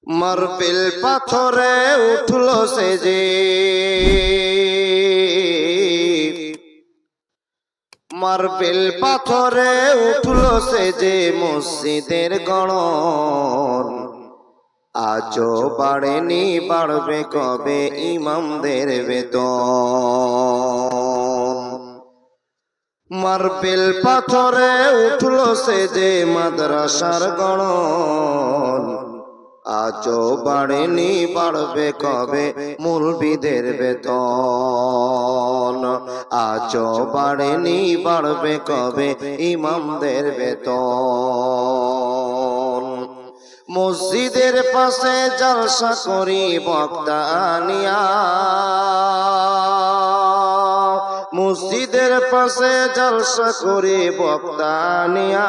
Marble পাথরে উঠলো সে যে, মার্বেল পাথরে উঠলো সে যে মসজিদের গড়ন। আজও বাড়েনি, বাড়বে কবে ইমামদের বেতন। মার্বেল পাথরে উঠলো সে যে মাদ্রাসার গড়ন। আজও বাড়েনি, বাড়বে কবে মুলবিদের বেতন। আজও বাড়েনি, বাড়বে কবে ইমামদের বেতন। মসজিদের পাশে জলসা করি বক্তা আনিয়া, মসজিদের পাশে জলসা করি বক্তা আনিয়া।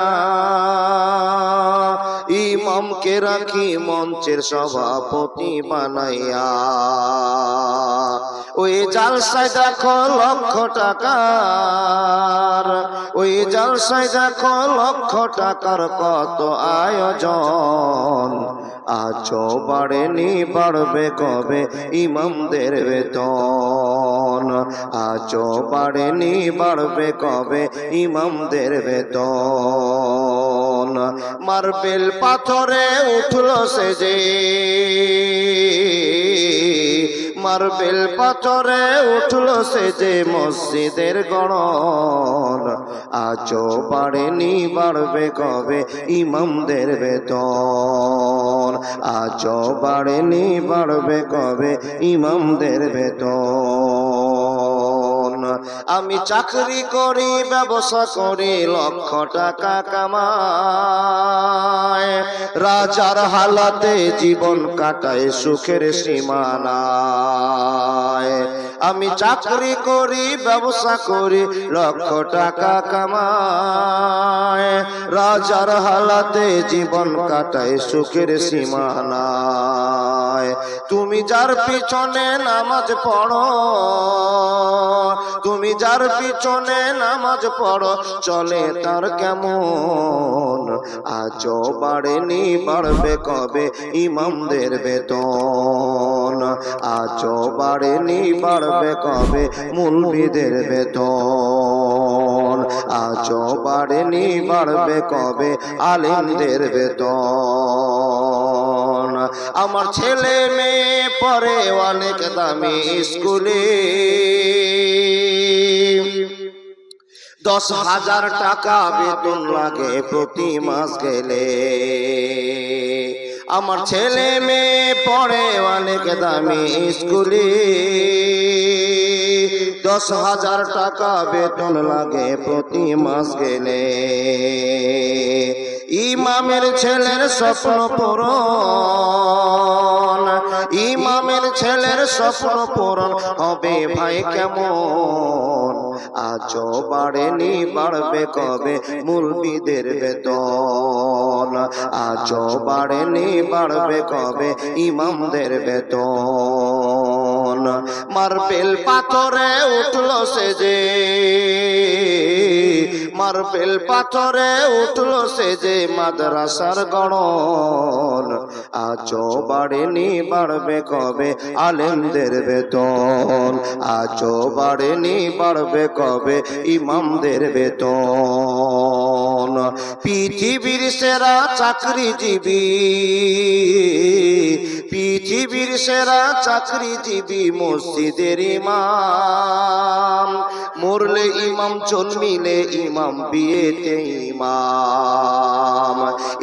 ইমামকে রাখি মঞ্চের সভাপতি বানাইয়া। ওই জালসায় দেখো লক্ষ টাকার, ওই জালসায় দেখো লক্ষ টাকার কত আয়োজন। আজও বাড়েনি, বাড়বে কবে ইমামদের বেতন। আজও বাড়েনি, বাড়বে কবে ইমামদের বেতন। মার্বেল পাথরে উঠলো সে যে, মার্বেল পাথরে উঠলো সে যে মসজিদের গড়ন। আজও বাড়েনি, বাড়বে কবে ইমামদের বেতন। আজও বাড়েনি, বাড়বে কবে ইমামদের বেতন। আমি চাকরি করি, ব্যবসা করি, লক্ষ টাকা কামাই। রাজার হালাতে জীবন কাটায় সুখের সীমানায়। আমি চাকরি করি, ব্যবসা করি, লক্ষ টাকা কামাই। রাজার হালাতে জীবন কাটায় সুখের সীমানায়। তুমি যার পিছনে নামাজ পড়ো, তুমি যার পিছনে নামাজ পড়ো, চলে তার কেমন। আজও বাড়েনি, বাড়বে কবে ইমামদের বেতন। আজও বাড়েনি, বাড়বে কবে মুলবিদের বেতন। আজও বাড়েনি, বাড়বে কবে আলেমদের বেতন। আমার ছেলে মেয়ে পড়ে অনেক দামি স্কুলে, 10,000 টাকা বেতন লাগে প্রতি মাস গেলে। আমার ছেলে মেয়ে পড়ে অনেক দামি স্কুলে, 10,000 টাকা বেতন লাগে প্রতি মাস গেলে। ইমামের ছেলের স্বপ্ন পূরণ, ইমামের ছেলের স্বপ্ন পূরণ হবে ভাই কেমন। আজও বাড়েনি, বাড়বে কবে মুলবিদের বেতন। আজও বাড়েনি, বাড়বে কবে ইমামদের বেতন। মার্বেল পাথরে উঠলো সে যে, মার্বেল পাথরে উঠলো সে যে মাদ্রাসার গড়ন। আজও বাড়েনি, বাড়বে কবে আলেমদের বেতন। আজও বাড়েনি, বাড়বে কবে ইমামদের বেতন। পৃথিবীর সেরা চাকরিজীবী, পৃথিবীর সেরা চাকরিজীবী মসজিদের ইমাম। মরলে ইমাম, জন্মিলে ইমাম, বিয়েতে ইমাম।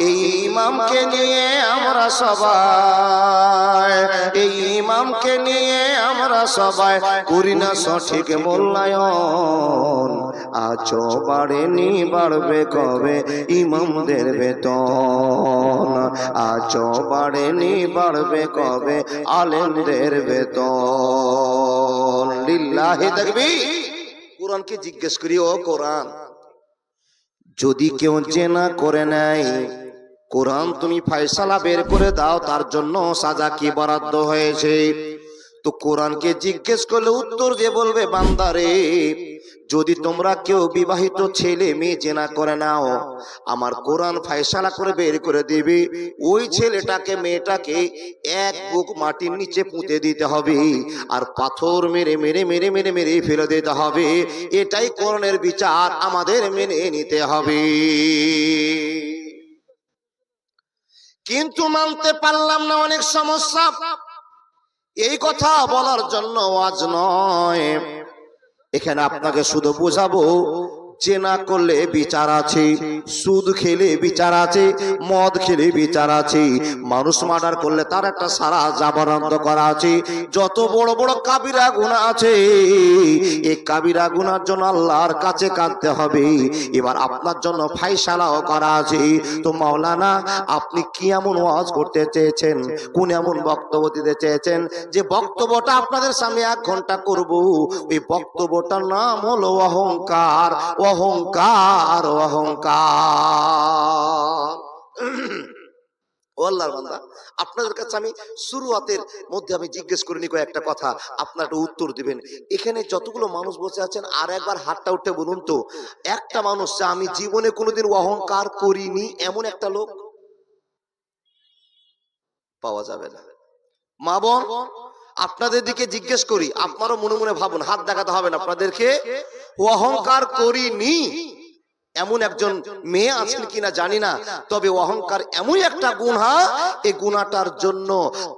এই ইমামকে নিয়ে আমরা সবাই, এই ইমামকে নিয়ে আমরা সবাই করি না সঠিক মূল্যায়ন। আজও বাড়েনি, বাড়বে কবে ইমামদের বেতন। আজও বাড়েনি, বাড়বে কবে আলেমদের বেতন। লিল্লাহি তাকবীর। কোরআনকে জিজ্ঞেস করি, ও কোরআন, যদি কেউ জেনা করে নেয়, কোরআন তুমি ফয়সালা বের করে দাও, তার জন্য সাজা কি বরাদ্দ হয়েছে। তো কোরআনকে জিজ্ঞেস করলে উত্তর যে বলবে, বান্দারে যদি তোমরা কেউ বিবাহিত ছেলে মেয়ে জেনা করে নাও, আমার কোরআন ফয়সালা করে বের করে দিবে, ওই ছেলেটাকে মেয়েটাকে এক বুক মাটির নিচে পুঁতে দিতে হবে আর পাথর মেরে মেরে মেরে মেরে মেরে ফেলে দিতে হবে। এটাই কোরআনের বিচার, আমাদের মেনে নিতে হবে। কিন্তু মানতে পারলাম না, অনেক সমস্যা। এই কথা বলার জন্য ওয়াজ নয়, এখানে আপনাকে শুধু বোঝাবো জেনা করলে বিচার আছে, সুদ খেলে বিচার আছে, মদ খেলে বিচার আছে, মানুষ মার্ডার করলে তার একটা সারা জাবরান্ত করা আছে। যত বড় বড় কাবিরা গুনাহ আছে, এই কাবিরা গুনার জন্য আল্লাহর কাছে কাঁদতে হবে। এবার আপনার জন্য ফায়সালাও করা আছে। তো মাওলানা, আপনি কি এমন ওয়াজ করতে চেয়েছেন, কোন এমন বক্তব্য দিতে চেয়েছেন যে বক্তব্যটা আপনাদের সামনে 1 ঘন্টা করব? ওই বক্তব্যটার নাম হলো অহংকার, অহংকার, অহংকার। ও আল্লাহর বান্দা, আপনাদের কাছে আমি শুরুয়াতের মধ্যে আমি জিজ্ঞেস করিনি কয়েকটা কথা, আপনারা একটা উত্তর দিবেন। এখানে যতগুলো মানুষ বসে আছেন, আর একবার হাতটা উঠে বলুন তো, একটা মানুষ যে আমি জীবনে কোনোদিন অহংকার করিনি এমন একটা লোক পাওয়া যাবে না। মা বোন, আপনাদের দিকে জিজ্ঞেস করি, আপনারও মনে মনে ভাবুন, হাত দেখাতে হবে না আপনাদেরকে, অহংকার করিনি এমন একজন মেয়ে আছেন কিনা জানি না, তবে অহংকার এমন একটা গুনাহ, এই গুনাহটার জন্য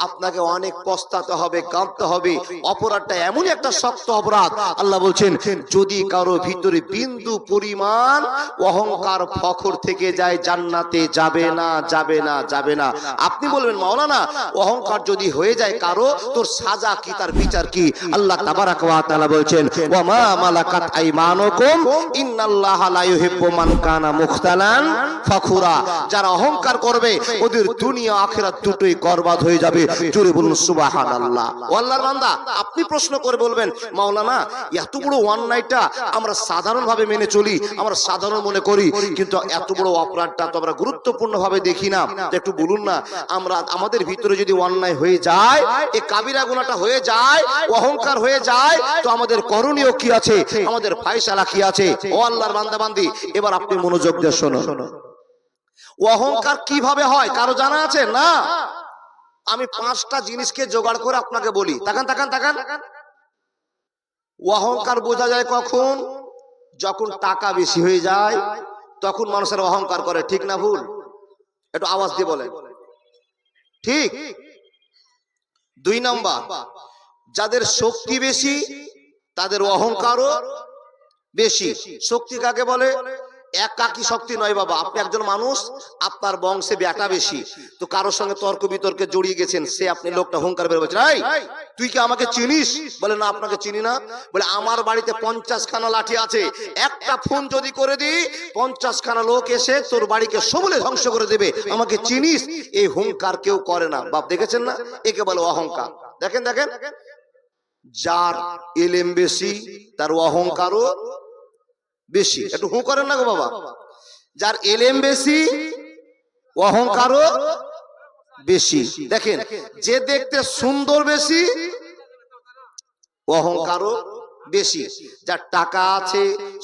আপনাকে অনেক পস্তাতে হবে, কাঁদতে হবে। অপরাধটা এমন একটা শক্ত অপরাধ, আল্লাহ বলছেন যদি কারো ভিতরে বিন্দু পরিমাণ অহংকার ফখর থেকে যায়, জান্নাতে যাবে না, যাবে না, যাবে না। আপনি বলবেন মাওলানা, অহংকার যদি হয়ে যায় কারো, তোর সাজা কি, তার বিচার কি? আল্লাহ তাবারাক ওয়া তাআলা বলছেন ওয়া মা মালাকাত আইমানুকুম ইন্নাল্লাহা লা ইউহিব্বু মান কানা মুখতালান ফখুরা। যারা অহংকার করবে ওদের দুনিয়া আখিরাত দুটোই বরবাদ হয়ে যাবে। জোরে বলুন সুবহানাল্লাহ। ও আল্লাহর বান্দা, আপনি প্রশ্ন করে বলবেন মাওলানা, এত বড় অন্যায়টা আমরা সাধারণভাবে মেনে চলি, আমরা সাধারণ মনে করি, কিন্তু এত বড় অপরাধটা তো আমরা গুরুত্বপূর্ণ ভাবে দেখি না। একটু বলুন না, আমরা আমাদের ভিতরে যদি অন্যায় হয়ে যায়, এই কাবিরা গুনাহটা হয়ে যায়, অহংকার হয়ে যায়, তো আমাদের করণীয় কি আছে, আমাদের ফয়সালা কি আছে? ও আল্লাহর বান্দা বান্দি, এবার আপনি মনোযোগ দিয়ে শুনুন। অহংকার কিভাবে হয় কারো জানা আছে? না, আমি 5টা জিনিসকে জোগাড় করে আপনাকে বলি। তাকান তাকান তাকান। অহংকার বোঝা যায় কখন? যখন টাকা বেশি হয়ে যায়, তখন মানুষের অহংকার করে। ঠিক না ভুল? একটু আওয়াজ দিয়ে বলেন ঠিক। 2 নাম্বার, যাদের শক্তি বেশি তাদের অহংকারও বেশি। শক্তি কাকে বলে? একাকী শক্তি নয় বাবা। আপনি একজন মানুষ, আপনার বংশে বেটা বেশি, তো কারোর সঙ্গে তর্ক বিতর্কে জড়িয়ে গেছেন, সে আপনি লোকটা অহংকার বের বলছেন, এই তুই কি আমাকে চিনিস? বলে না, আপনাকে চিনি না। বলে আমার বাড়িতে 50 খানা লাঠি আছে, একটা ফোন যদি করে দিই 50 খানা লোক এসে তোর বাড়িকে সমূলে ধ্বংস করে দেবে, আমাকে চিনিস? এই হুঙ্কার কেউ করে না বাপ, দেখেছেন না? একে বলে অহংকার। দেখেন দেখেন, যার এলেম বেশি তার অহংকারও বেশি। একটু হু করেন না গো বাবা। যার এলেম বেশি অহংকারও বেশি। দেখেন, যে দেখতে সুন্দর বেশি অহংকারও বেশি। যার টাকা আছে,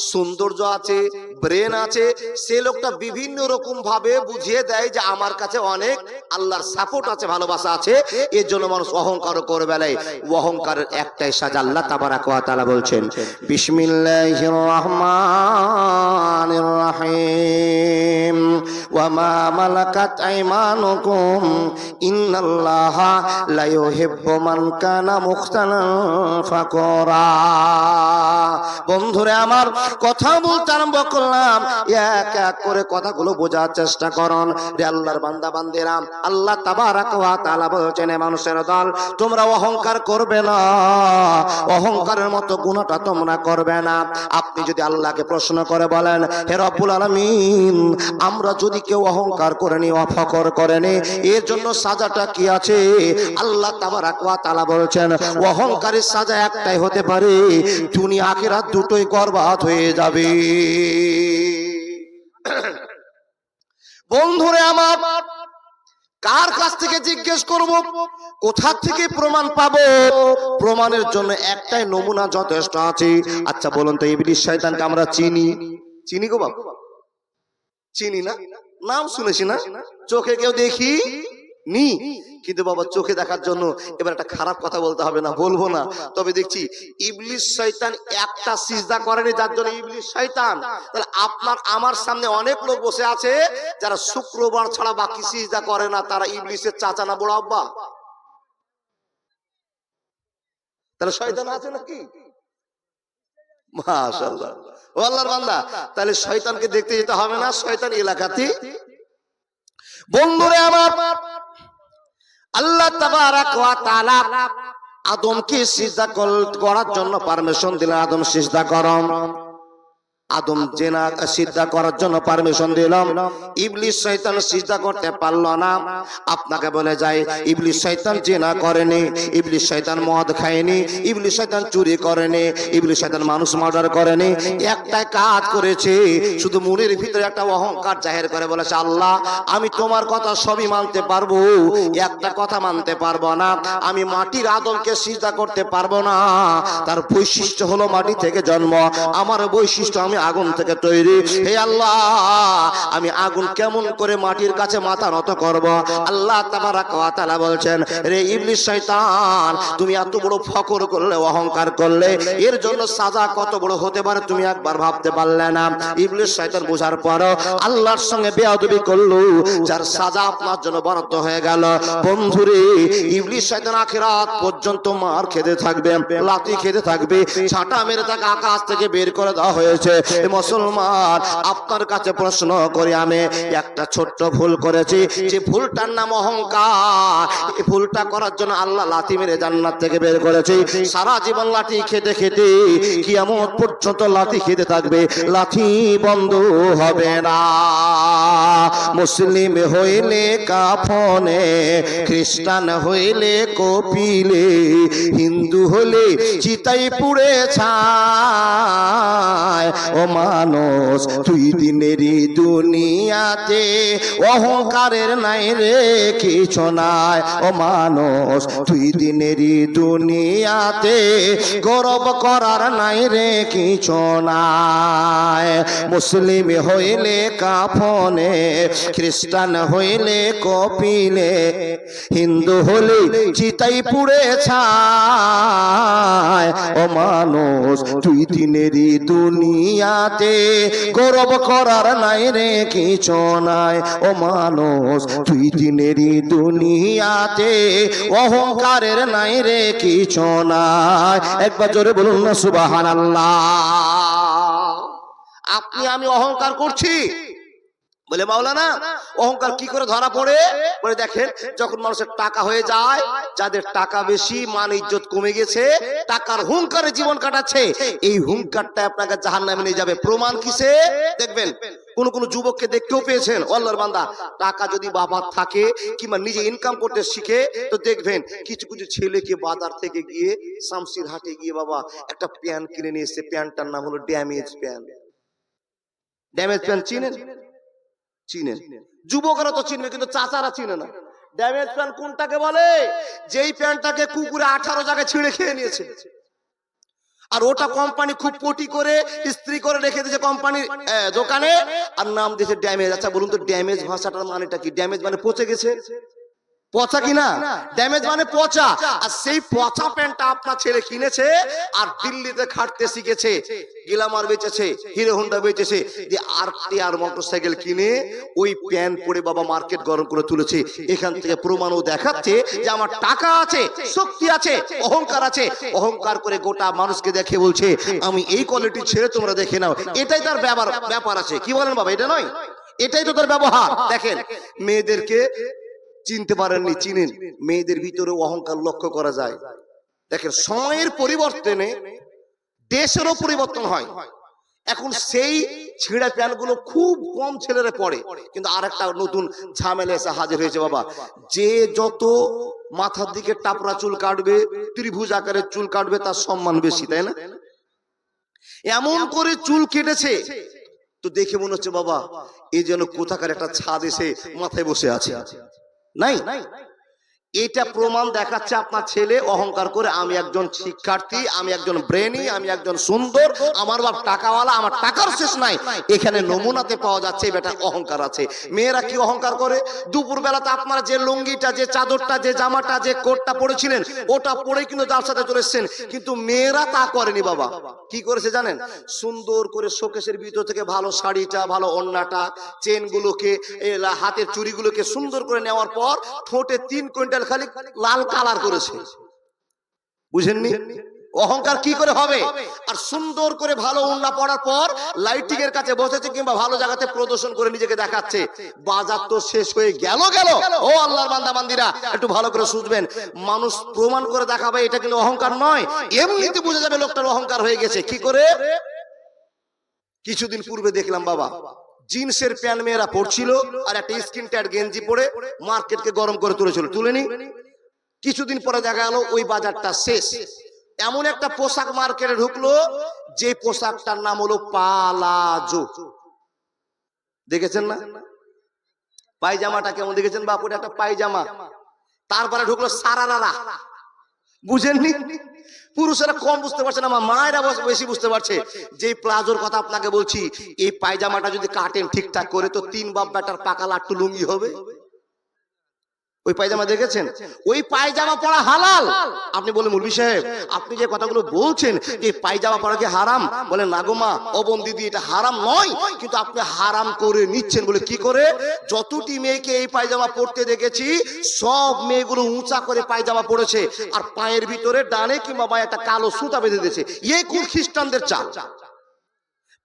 সৌন্দর্য আছে, ব্রেন আছে, সে লোকটা বিভিন্ন রকম ভাবে বুঝিয়ে দেয় যে আমার কাছে অনেক আল্লাহর সাপোর্ট আছে, ভালোবাসা আছে, এর জন্য মানুষ অহংকার করে বেলায়। অহংকারের একটাই সাজা, আল্লাহ তাবারাক ওয়া তাআলা বলছেন বিসমিল্লাহির রহমানির রহিম ওয়া মা মালাকাত আইমানুকুম ইন্নাল্লাহা লা ইউহিব্বু মান কানা মুখতালান ফাকুরা। বন্ধুরে আমার, কথা বলতে আরম্ভ করলাম, এক এক করে কথাগুলো বোঝার চেষ্টা করুন রে আল্লাহর বান্দা বান্দেরা। আল্লাহ তাবারাক ওয়া তাআলা বলেছেন, মানুষের দল, তোমরা অহংকার করবে না, অহংকারের মতো গুনাহটা তোমরা করবে না। আপনি যদি আল্লাহকে প্রশ্ন করে বলেন, হে রব্বুল আলামিন, আমরা যদি কেউ অহংকার করে নি, অফকর করে নি, এর জন্য সাজাটা কি আছে? আল্লাহ তাবারাক ওয়া তাআলা বলেছেন, অহংকারের সাজা একটাই হতে পারে, দুনিয়া আখিরাত দুটোই বরবাদ হয়ে যাবে। বন্ধুরে আমার, কার কাছ থেকে জিজ্ঞেস করব, কোথা থেকে প্রমাণ পাবো? প্রমাণের জন্য একটাই নমুনা যথেষ্ট আছে। আচ্ছা বলুন তো, ইবলিস শয়তানকে আমরা চিনি গো বাবা? চিনি না, নাম শুনেছি না, চোখে কেউ দেখি নি। কিন্তু বাবা চোখে দেখার জন্য এবার একটা খারাপ কথা বলতে হবে না, বলবো না, তবে দেখছি ইবলিস শয়তান একটা সিজদা করেনি, যার জন্য ইবলিস শয়তান। তাহলে আপনার আমার সামনে অনেক লোক বসে আছে যারা শুক্রবার ছাড়া বাকি সিজদা করে না, তারা ইবলিসের চাচা না বড় আব্বা? তাহলে শয়তান আছে নাকি? মাশাআল্লাহ, ও আল্লাহর বান্দা, তাহলে শয়তানকে দেখতে যেতে হবে না, শয়তান এলাকাতে। বন্ধুরে আমার, আল্লাহ তাবারাক ওয়া তাআলা আদমকে সিজদা করার জন্য পারমিশন দিলেন। আদম সিজদা করম। আদম জেনা সিজদা করার জন্য পারমিশন দিলাম। ইবলিস শয়তান সিজদা করতে পারল না। আপনাকে বলে যায়, ইবলিস শয়তান জেনা করেনি, ইবলিস শয়তান মদ খায়নি, ইবলিস শয়তান চুরি করেনি, ইবলিস শয়তান মানুষ মার্ডার করেনি। একটাই কাজ করেছে, শুধু মনের ভিতরে একটা অহংকার জাহির করে বলেছে, আল্লাহ আমি তোমার কথা সবই মানতে পারবো, একটা কথা মানতে পারবো না, আমি মাটির আদমকে সিজদা করতে পারবো না। তার বৈশিষ্ট্য হলো মাটি থেকে জন্ম, আমার বৈশিষ্ট্য আমি আগুন থেকে তৈরি। হে আল্লাহ, আমি আগুন কেমন করে মাটির কাছে মাথা নত করব? আল্লাহ তাবারাক ওয়া তাআলা বলছেন, রে ইবলিস শয়তান, তুমি এত বড় ফখর করলে, অহংকার করলে, এর জন্য সাজা কত বড় হতে পারে তুমি একবার ভাবতে পারলে না? ইবলিস শয়তান বোঝার পর আল্লাহর সঙ্গে বেয়াদবি করলো, যার সাজা আপনার জন্য বরাদ্দ হয়ে গেল। বন্ধুরে, ইবলিস শয়তান আখিরাত পর্যন্ত মার খেতে থাকবে, লাথি খেতে থাকবে, ছাটা মেরে তাকে আকাশ থেকে বের করে দেওয়া হয়েছে। মুসলমান, আপনার কাছে প্রশ্ন করি, আমি একটা ছোট্ট ভুল করেছি, যে ভুলটার নাম অহংকার। এই ভুলটা করার জন্য আল্লাহ লাথি মেরে জান্নাত থেকে বের করেছে। সারা জীবন লাথি খেতে খেতে কিয়ামত পর্যন্ত লাথি খেতে থাকবে, লাথি বন্ধ হবে না। মুসলিম হইলে কাফনে, খ্রিস্টান হইলে কপিলে, হিন্দু হলে চিতাই পুড়ে ছায়। ও মানুষ, তুই দিনেরই দুনিয়াতে অহংকারের নাই রে কিছু নাই। ও মানুষ, তুই দিনেরই দুনিয়াতে গৌরব করার নাই রে কিছু নাই। মুসলিম হইলে কাফনে, খ্রিস্টান হইলে কপিলে, হিন্দু হলে চিতাই পুড়ে ছায়। ও মানুষ, তুই দিনেরই দুনিয়াতে গৌরব করার নাই রে কিছু নাই। ও মানুষ, তুই দিনেরই দুনিয়াতে অহংকারের নাই রে কিছু নাই। একবার জোরে বলুন না সুবহানাল্লাহ। আপনি আমি অহংকার করছি বলে মাওলানা, অহংকার কি করে ধরা পড়ে? বলে দেখেন, যখন মানুষের টাকা হয়ে যায়, যাদের টাকা বেশি, মান ইজ্জত কমে গেছে, টাকার হুঙ্কারে জীবন কাটাচ্ছে, এই হুঙ্কারটা আপনাকে জাহান্নামে নিয়ে যাবে। প্রমাণ কিসে? দেখবেন, কোন কোন যুবককে দেখতেও পেয়েছেন, আল্লাহর বান্দা, টাকা যদি বাবার থাকে কিংবা নিজে ইনকাম করতে শিখে, তো দেখবেন কিছু কিছু ছেলেকে বাজার থেকে গিয়ে শামসির হাটে গিয়ে বাবা একটা প্যান্ট কিনে নিয়ে এসছে। প্যান্টটার নাম হলো ড্যামেজ প্যান্ট। ড্যামেজ প্যান্ট চিনেন? চিনেন, যুবকরা তো চিনবে, কিন্তু চাচারা চিনে না। ড্যামেজ প্যান্ট কোনটাকে বলে? যেই প্যান্টটাকে কুকুরে 18 জায়গায় ছিঁড়ে খেয়ে নিয়েছে, আর ওটা কোম্পানি খুব পটি করে ইস্ত্রি করে রেখে দিয়েছে কোম্পানির দোকানে, আর নাম দিয়েছে ড্যামেজ। আচ্ছা বলুন তো, ড্যামেজ ভাষাটার মানেটা কি? ড্যামেজ মানে পচে গেছে, পচা কিনা? ড্যামেজ মানে পচা। আর সেই পচা প্যান্টটা আপনার ছেলে কিনেছে, আর দিল্লিতে খাটতে শিখেছে, গ্ল্যামার বেচেছে, হিরো হোন্ডা বেচেছে, যে আর মোটরসাইকেল কিনে ওই প্যান্ট পরে বাবা মার্কেট গরম করে তুলেছে। এখান থেকে প্রমাণও দেখাচ্ছে যে আমার টাকা আছে, শক্তি আছে, অহংকার আছে। অহংকার করে গোটা মানুষকে দেখে বলছে, আমি এই কোয়ালিটির ছেলে, তোমরা দেখে নাও। এটাই তার ব্যাপার আছে। কি বলেন বাবা? এটা নয়, এটাই তো তার ব্যবহার। দেখেন, মেয়েদেরকে চিনতে পারেননি, চিনেন, মেয়েদের ভিতরে অহংকার লক্ষ্য করা যায়। দেখেন, সময়ের পরিবর্তনে দেশেরও পরিবর্তন হয়। এখন সেই ছিঁড়া প্যান্টগুলো খুব কম ছেলেরা পরে, কিন্তু আরেকটা নতুন ঝামেলা এসে হাজির হয়েছে বাবা। যে যত মাথার দিকে টাপরা চুল কাটবে, ত্রিভুজ আকারের চুল কাটবে, তার সম্মান বেশি, তাই না? এমন করে চুল কেটেছে, তো দেখে মনে হচ্ছে বাবা এই যেন কোথাকার একটা ছাদ এসে মাথায় বসে আছে। নাই। এটা প্রমাণ দেখাচ্ছে আপনার ছেলে অহংকার করে আমি একজন শিক্ষার্থী, আমি একজন ব্রেনি, আমি একজন সুন্দর, আমার বাপ টাকাওয়ালা, আমার টাকার শেষ নাই। এখানে নমুনাতে পাওয়া যাচ্ছে বেটা অহংকার আছে। মেয়েরা কি অহংকার করে? দুপুর বেলাতে আপনারা যে লুঙ্গিটা, যে চাদরটা, যে জামাটা, যে কোটটা পরেছিলেন ওটা পরে কিন্তু তার সাথে চলে এসেছেন, কিন্তু মেয়েরা তা করেনি বাবা। কি করেছে জানেন? সুন্দর করে শোকেসের ভিতর থেকে ভালো শাড়িটা, ভালো ওড়নাটা, চেনগুলোকে, হাতের চুড়িগুলোকে সুন্দর করে নেওয়ার পর ঠোঁটে 3 কুইন্টাল খালি লাল কালার করেছে। বুঝেননি? অহংকার কি করে হবে? আর সুন্দর করে ভালো ওড়না পরার পর লাইটিং এর কাছে বসেছে কিংবা ভালো জায়গাতে প্রদর্শন করে নিজেকে দেখাচ্ছে। বাজার তো শেষ হয়ে গেল। ও আল্লাহর বান্দা বান্দিরা, একটু ভালো করে শুনবেন। মানুষ প্রমাণ করে দেখাবে এটা কিন্তু অহংকার নয়। এমনিতে বুঝে যাবে লোকটার অহংকার হয়ে গেছে। কি করে? কিছুদিন পূর্বে দেখলাম বাবা, জিন্সের প্যান্ট মেয়েরা পরছিল আর একটা স্কিন টাইট গেঞ্জি পরে মার্কেটকে গরম করে তুলেছিল। তুলেনি? কিছুদিন পরে দেখা গেল ওই বাজারটা শেষ। এমন একটা পোশাক মার্কেটে ঢুকলো যে পোশাকটার নাম হলো পালাজো। দেখেছেন না? পায়জামাটা কেমন দেখেছেন বাপুর? একটা পায়জামা। তারপরে ঢুকলো সারারারা। বুঝেননি? পুরুষেরা কম বুঝতে পারছে না, আমার মায়েরা বেশি বুঝতে পারছে। যে প্লাজোর কথা আপনাকে বলছি, এই পায়জামাটা যদি কাটেন ঠিকঠাক করে তো 3 বাপ বেটার পাকা লাট্টু লুঙ্গি হবে। ওই পায়জামা দেখেছেন? ওই পায়জামা পরা হালাল। আপনি বলেন মৌলভী সাহেব আপনি যে কথাগুলো বলছেন যে পায়জামা পরা কি হারাম? বলেন না গো মা, ও বোন দিদি, এটা হারাম নয়, কিন্তু আপনি হারাম করে নিচ্ছেন। বলে কি করে? যতটি মেয়েকে এই পায়জামা পরতে দেখেছি সব মেয়েগুলো উঁচা করে পায়জামা পরেছে আর পায়ের ভিতরে ডানে কিংবা বাঁয়ে একটা কালো সুতা বেঁধে দিয়েছে। এই কোন খ্রিস্টানদের চাল?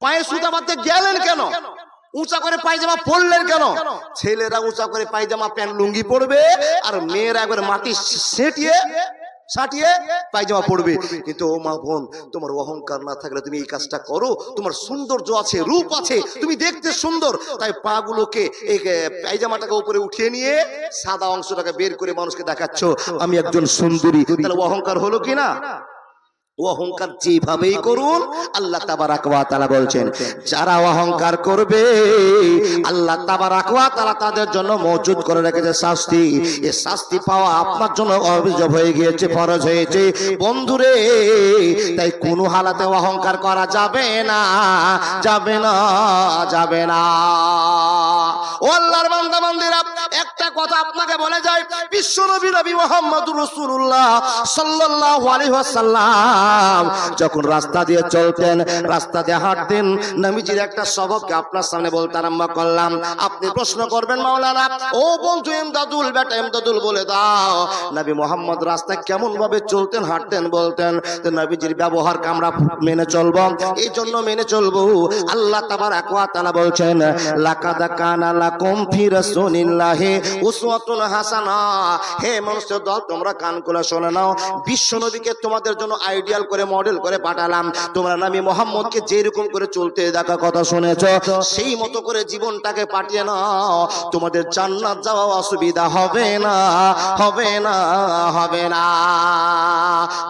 পায়ে সুতা বাঁধতে গেলেন কেন? উঁচা করে পায়জামা পরলেন কেন? ছেলেরা উঁচা করে পায়জামা প্যান্ট লুঙ্গি পরবে আর মেয়েরা একবার মাটি সাটিয়ে পায়জামা পরবে। কিন্তু ও মা বোন, তোমার অহংকার না থাকলে তুমি এই কাজটা করো? তোমার সৌন্দর্য আছে, রূপ আছে, তুমি দেখতে সুন্দর, তাই পাগুলোকে এই পায়জামাটাকে উপরে উঠিয়ে নিয়ে সাদা অংশটাকে বের করে মানুষকে দেখাচ্ছ আমি একজন সুন্দরী। তাহলে অহংকার হলো কিনা? অহংকার যেভাবেই করুন আল্লাহ তাবারাক ওয়া তাআলা বলছেন যারা অহংকার করবে আল্লাহ তাবারাক ওয়া তাআলা তাদের জন্য মওজুদ করে রেখেছে শাস্তি। এই শাস্তি পাওয়া আপনার জন্য অভিযোগ হয়ে গিয়েছে, ফরজ হয়েছে বন্ধুরে। তাই কোনো হালাতে অহংকার করা যাবে না, যাবে না, যাবে না। ও আল্লাহর বান্দা বান্দিরা, একটা কথা আপনাকে বলে যায়, বিশ্বনবী নবী মুহাম্মদুর রাসূলুল্লাহ সাল্লাল্লাহু আলাইহি ওয়াসাল্লাম যখন রাস্তা দিয়ে চলতেন, রাস্তা দিয়ে হাঁটতেন, নবীজির একটা স্বভাবকে আপনার সামনে বলতে আরম্ভ করলাম। আপনি প্রশ্ন করবেন মাওলানা, ও বন্ধু ইমদাদুল, বেটা ইমদাদুল বলে দাও নবী মুহাম্মদ রাস্তায় কেমন ভাবে চলতেন, হাঁটতেন, বলতেন। তো নবীজির ব্যবহারকে আমরা মেনে চলবো, এই জন্য মেনে চলবো। আল্লাহ তাবারাক ওয়া তাআলা বলছেন লাকাদ কানা লাকুম ফি রাসূলিল্লাহি উসওয়াতুন হাসানা। হে মানুষের দল, তোমরা কান খুলে শুনে নাও, বিশ্ব নবীকে তোমাদের জন্য আইডিয়াল করে মডেল করে পাঠালাম। তোমরা নবী মুহাম্মদকে যেরকম করে চলতে দেখা কথা শুনেছো সেই মতো করে জীবনটাকে পাঠিয়ে নাও, তোমাদের জান্নাত যাওয়া অসুবিধা হবে না, হবে না, হবে না।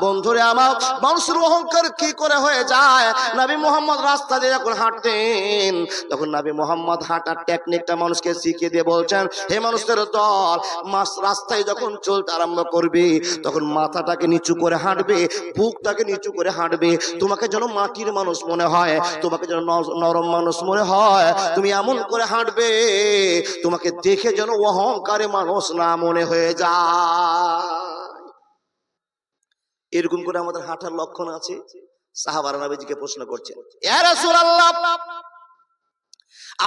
বন্ধুরে আমার, মানুষের অহংকার কি করে হয়ে যায়? নবী মুহাম্মদ রাস্তা দিয়ে যখন হাঁটতেন তখন নবী মুহাম্মদ হাঁটার টেকনিকটা মানুষকে শিখিয়ে দিয়ে বলছেন, হে মানুষের দল, রাস্তায় যখন চলতে আরম্ভ করবে তখন মাথাটাকে নিচু করে হাঁটবে, বুকটাকে নিচু করে হাঁটবে। তোমাকে যেন মাটির মানুষ মনে হয়, তোমাকে যেন নরম মানুষ মনে হয়, তুমি এমন করে হাঁটবে তোমাকে দেখে যেন অহংকারে মানুষ না মনে হয়ে যায়। এরকম করে আমাদের হাঁটার লক্ষণ আছে। সাহাবারা নবীজিকে প্রশ্ন করছেন, ইয়া রাসূলুল্লাহ,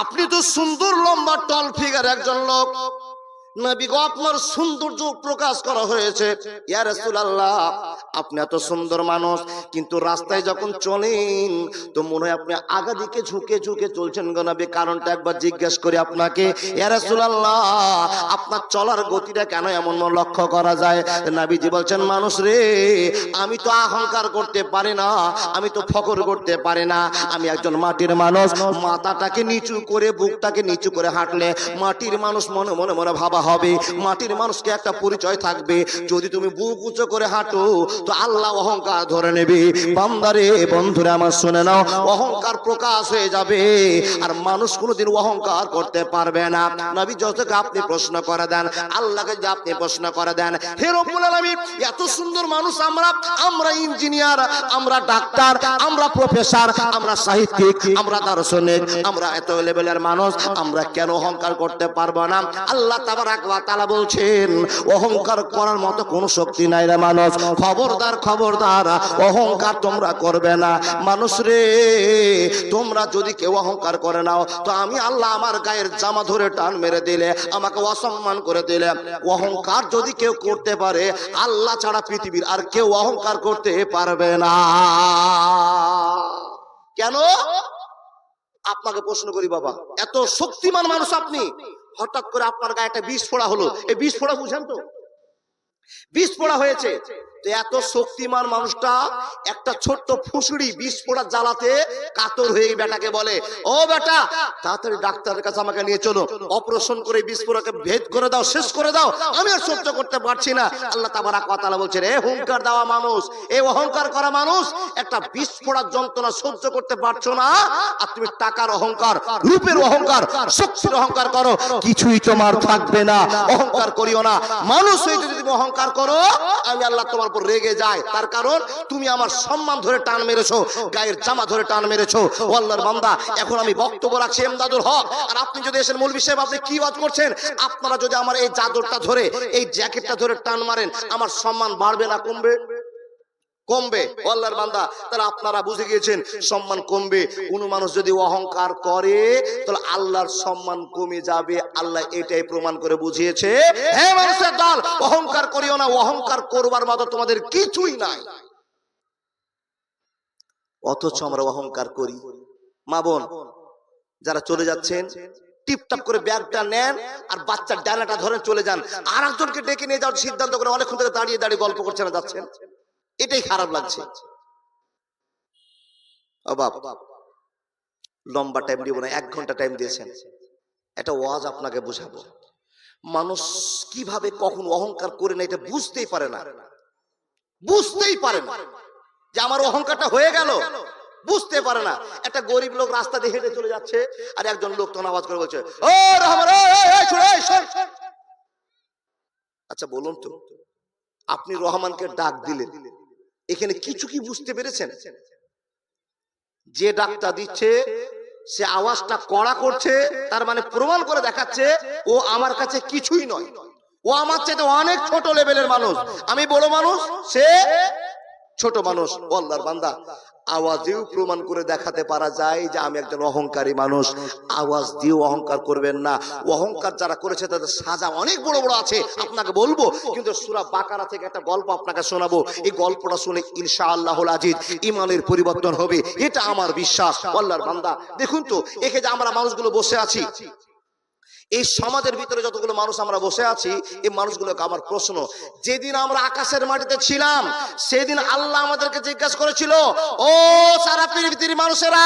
আপনি তো সুন্দর লম্বা টল ফিগার একজন লোক, নবী গো আপনার সৌন্দর্য প্রকাশ করা হয়েছে। ইয়া রাসূলুল্লাহ, আপনি এত সুন্দর মানুষ, কিন্তু রাস্তায় যখন চলেন তো মনে হয় আপনি আগা দিকে ঝুঁকে ঝুঁকে চলছেন গো নবী, কারণটা একবার জিজ্ঞেস করি আপনাকে। ইয়া রাসূলুল্লাহ, আপনার চলার গতিটা কেন এমন লক্ষ্য করা যায়? নবীজি বলছেন, মানুষ রে, আমি তো অহংকার করতে পারি না, আমি তো ফখর করতে পারি না, আমি একজন মাটির মানুষ। মাথাটাকে নিচু করে, বুকটাকে নিচু করে হাঁটলে মাটির মানুষ মনে মনে মনে ভাবা হবে, মাটির মানুষকে একটা পরিচয় থাকবে। যদি তুমি বুক উঁচু করে হাঁটো তো আল্লাহ অহংকার ধরে নেবে। বান্দারে বন্ধুরা আমার শুনে নাও, অহংকার প্রকাশ হয়ে যাবে আর মানুষ কোনোদিন অহংকার করতে পারবে না। নবী যতকে আপনি প্রশ্ন করে দেন, আল্লাহকে যদি আপনি প্রশ্ন করে দেন, হে রব্বুল আলামিন এত সুন্দর মানুষ আমরা ইঞ্জিনিয়ার, আমরা ডাক্তার, আমরা প্রফেসর, আমরা সাহিত্যিক, আমরা দার্শনিক, আমরা এত লেভেলের মানুষ, আমরা কেন অহংকার করতে পারবো না? আল্লাহ তাবারাক ওয়া তাআলা বলছেন অহংকার করার মতো কোনো শক্তি নাই রে মানুষ। খবরদার খবরদার অহংকার তোমরা করবে না। মানুষ রে, তোমরা যদি কেউ অহংকার করে নাও তো আমি আল্লাহ আমার গায়ের জামা ধরে টান মেরে দিলে, আমাকে অসম্মান করে দিলে। অহংকার যদি কেউ করতে পারে আল্লাহ ছাড়া পৃথিবীর আর কেউ অহংকার করতে পারবে না। কেন? আপনাকে প্রশ্ন করি বাবা, এত শক্তিমান মানুষ আপনি, হঠাৎ করে আপনার গায়ে একটা বিষ ফোড়া হলো, এই বিষ ফোড়া বুঝেন তো? বিষ ফোড়া হয়েছে তো এত শক্তিমান মানুষটা একটা ছোট্ট ফুসুড়ি বিষ ফোড়া জ্বালাতে কাতর হয়ে বেটাকে বলে, ও বেটা তাড়াতাড়ি ডাক্তারের কাছে আমাকে নিয়ে চলো, অপারেশন করে বিষ ফোড়াকে ভেদ করে দাও, শেষ করে দাও, আমি আর সহ্য করতে পারছি না। আল্লাহ তাবারাক ওয়া তাআলা বলছেন, এ অহংকার দেওয়া মানুষ, এই অহংকার করা মানুষ, একটা বিষ ফোড়ার যন্ত্রণা সহ্য করতে পারছো না আর তুমি টাকার অহংকার, রূপের অহংকার, শক্তির অহংকার করো, কিছুই তোমার থাকবে না। অহংকার করিও না। মানুষ হয়ে যদি তুমি অহংকার করো আমি আল্লাহ তোমার উপর রেগে যায়। তার কারণ তুমি আমার সম্মান ধরে টান মেরেছো, গায়ের জামা ধরে টান মেরেছো। ও আল্লাহর বান্দা, এখন আমি বক্তব্য রাখছি এমদাদুল হক, আর আপনি যদি এসেন মৌলভী সাহেব আপনি কি ওয়াজ করছেন? আপনারা যদি আমার এই চাদরটা ধরে, এই জ্যাকেটটা ধরে টান মারেন, আমার সম্মান বাড়বে না কমবে? কমবে। আল্লাহর বান্দা, তাহলে আপনারা বুঝে গিয়েছেন সম্মান কমবে। কোন মানুষ যদি অহংকার করে তাহলে আল্লাহর সম্মান কমে যাবে। আল্লাহ এটাই প্রমাণ করে বুঝিয়েছে, হে মানুষের দল অহংকার করিও না, অহংকার করবার মতো তোমাদের কিছুই নাই। অথচ আমরা অহংকার করি। মা বোন যারা চলে যাচ্ছেন টিপটাপ করে ব্যাগটা নেন আর বাচ্চার ডানাটা ধরে চলে যান, আর একজনকে ডেকে নিয়ে যাওয়ার সিদ্ধান্ত করে অনেকক্ষণ থেকে দাঁড়িয়ে দাঁড়িয়ে গল্প করছেন না যাচ্ছেন, এটাই খারাপ লাগছে। লম্বা টাইম দিব না, 1 ঘন্টা টাইম দিয়েছেন, এটা ওয়াজ আপনাকে বুঝাবো। মানুষ কিভাবে কখন অহংকার করে না এটা বুঝতেই পারে না, বুঝতেই পারে না যে আমার অহংকারটা হয়ে গেল, বুঝতে পারে না। একটা গরিব লোক রাস্তা দিয়ে হেঁটে চলে যাচ্ছে আর একজন লোক তখন আওয়াজ করে বলছে, ও রহমান, আচ্ছা বলুন তো, আপনি রহমানকে ডাক দিলেন, এখানে কিছু কি বুঝতে পেরেছেন? যে ডাকটা দিচ্ছে সে আওয়াজটা কড়া করছে, তার মানে প্রমাণ করে দেখাচ্ছে ও আমার কাছে কিছুই নয়, ও আমার চাইতে অনেক ছোট লেভেলের মানুষ, আমি বড় মানুষ, সে ছোট মানুষ। ও আল্লাহর বান্দা, আওয়াজেও প্রমাণ করে দেখাতে পারা যায় যে আমি একজন অহংকারী মানুষ। আওয়াজ দিয়েও অহংকার করবেন না। অহংকার যারা করেছে তাদের সাজা অনেক বড় বড় আছে, আপনাকে বলবো, কিন্তু সূরা বাকারা থেকে একটা গল্প আপনাকে শোনাবো। এই গল্পটা শুনে ইনশাআল্লাহুল আজিজ ঈমানের পরিবর্তন হবে, এটা আমার বিশ্বাস। আল্লাহর বান্দা দেখুন তো, একে যে আমরা মানুষগুলো বসে আছি, এই সমাজের ভিতরে যতগুলো মানুষ আমরা বসে আছি, এই মানুষগুলোকে আমার প্রশ্ন, যেদিন আমরা আকাশের মাটিতে ছিলাম সেদিন আল্লাহ আমাদেরকে জিজ্ঞাসা করেছিল, ও সারা পৃথিবীর মানুষেরা,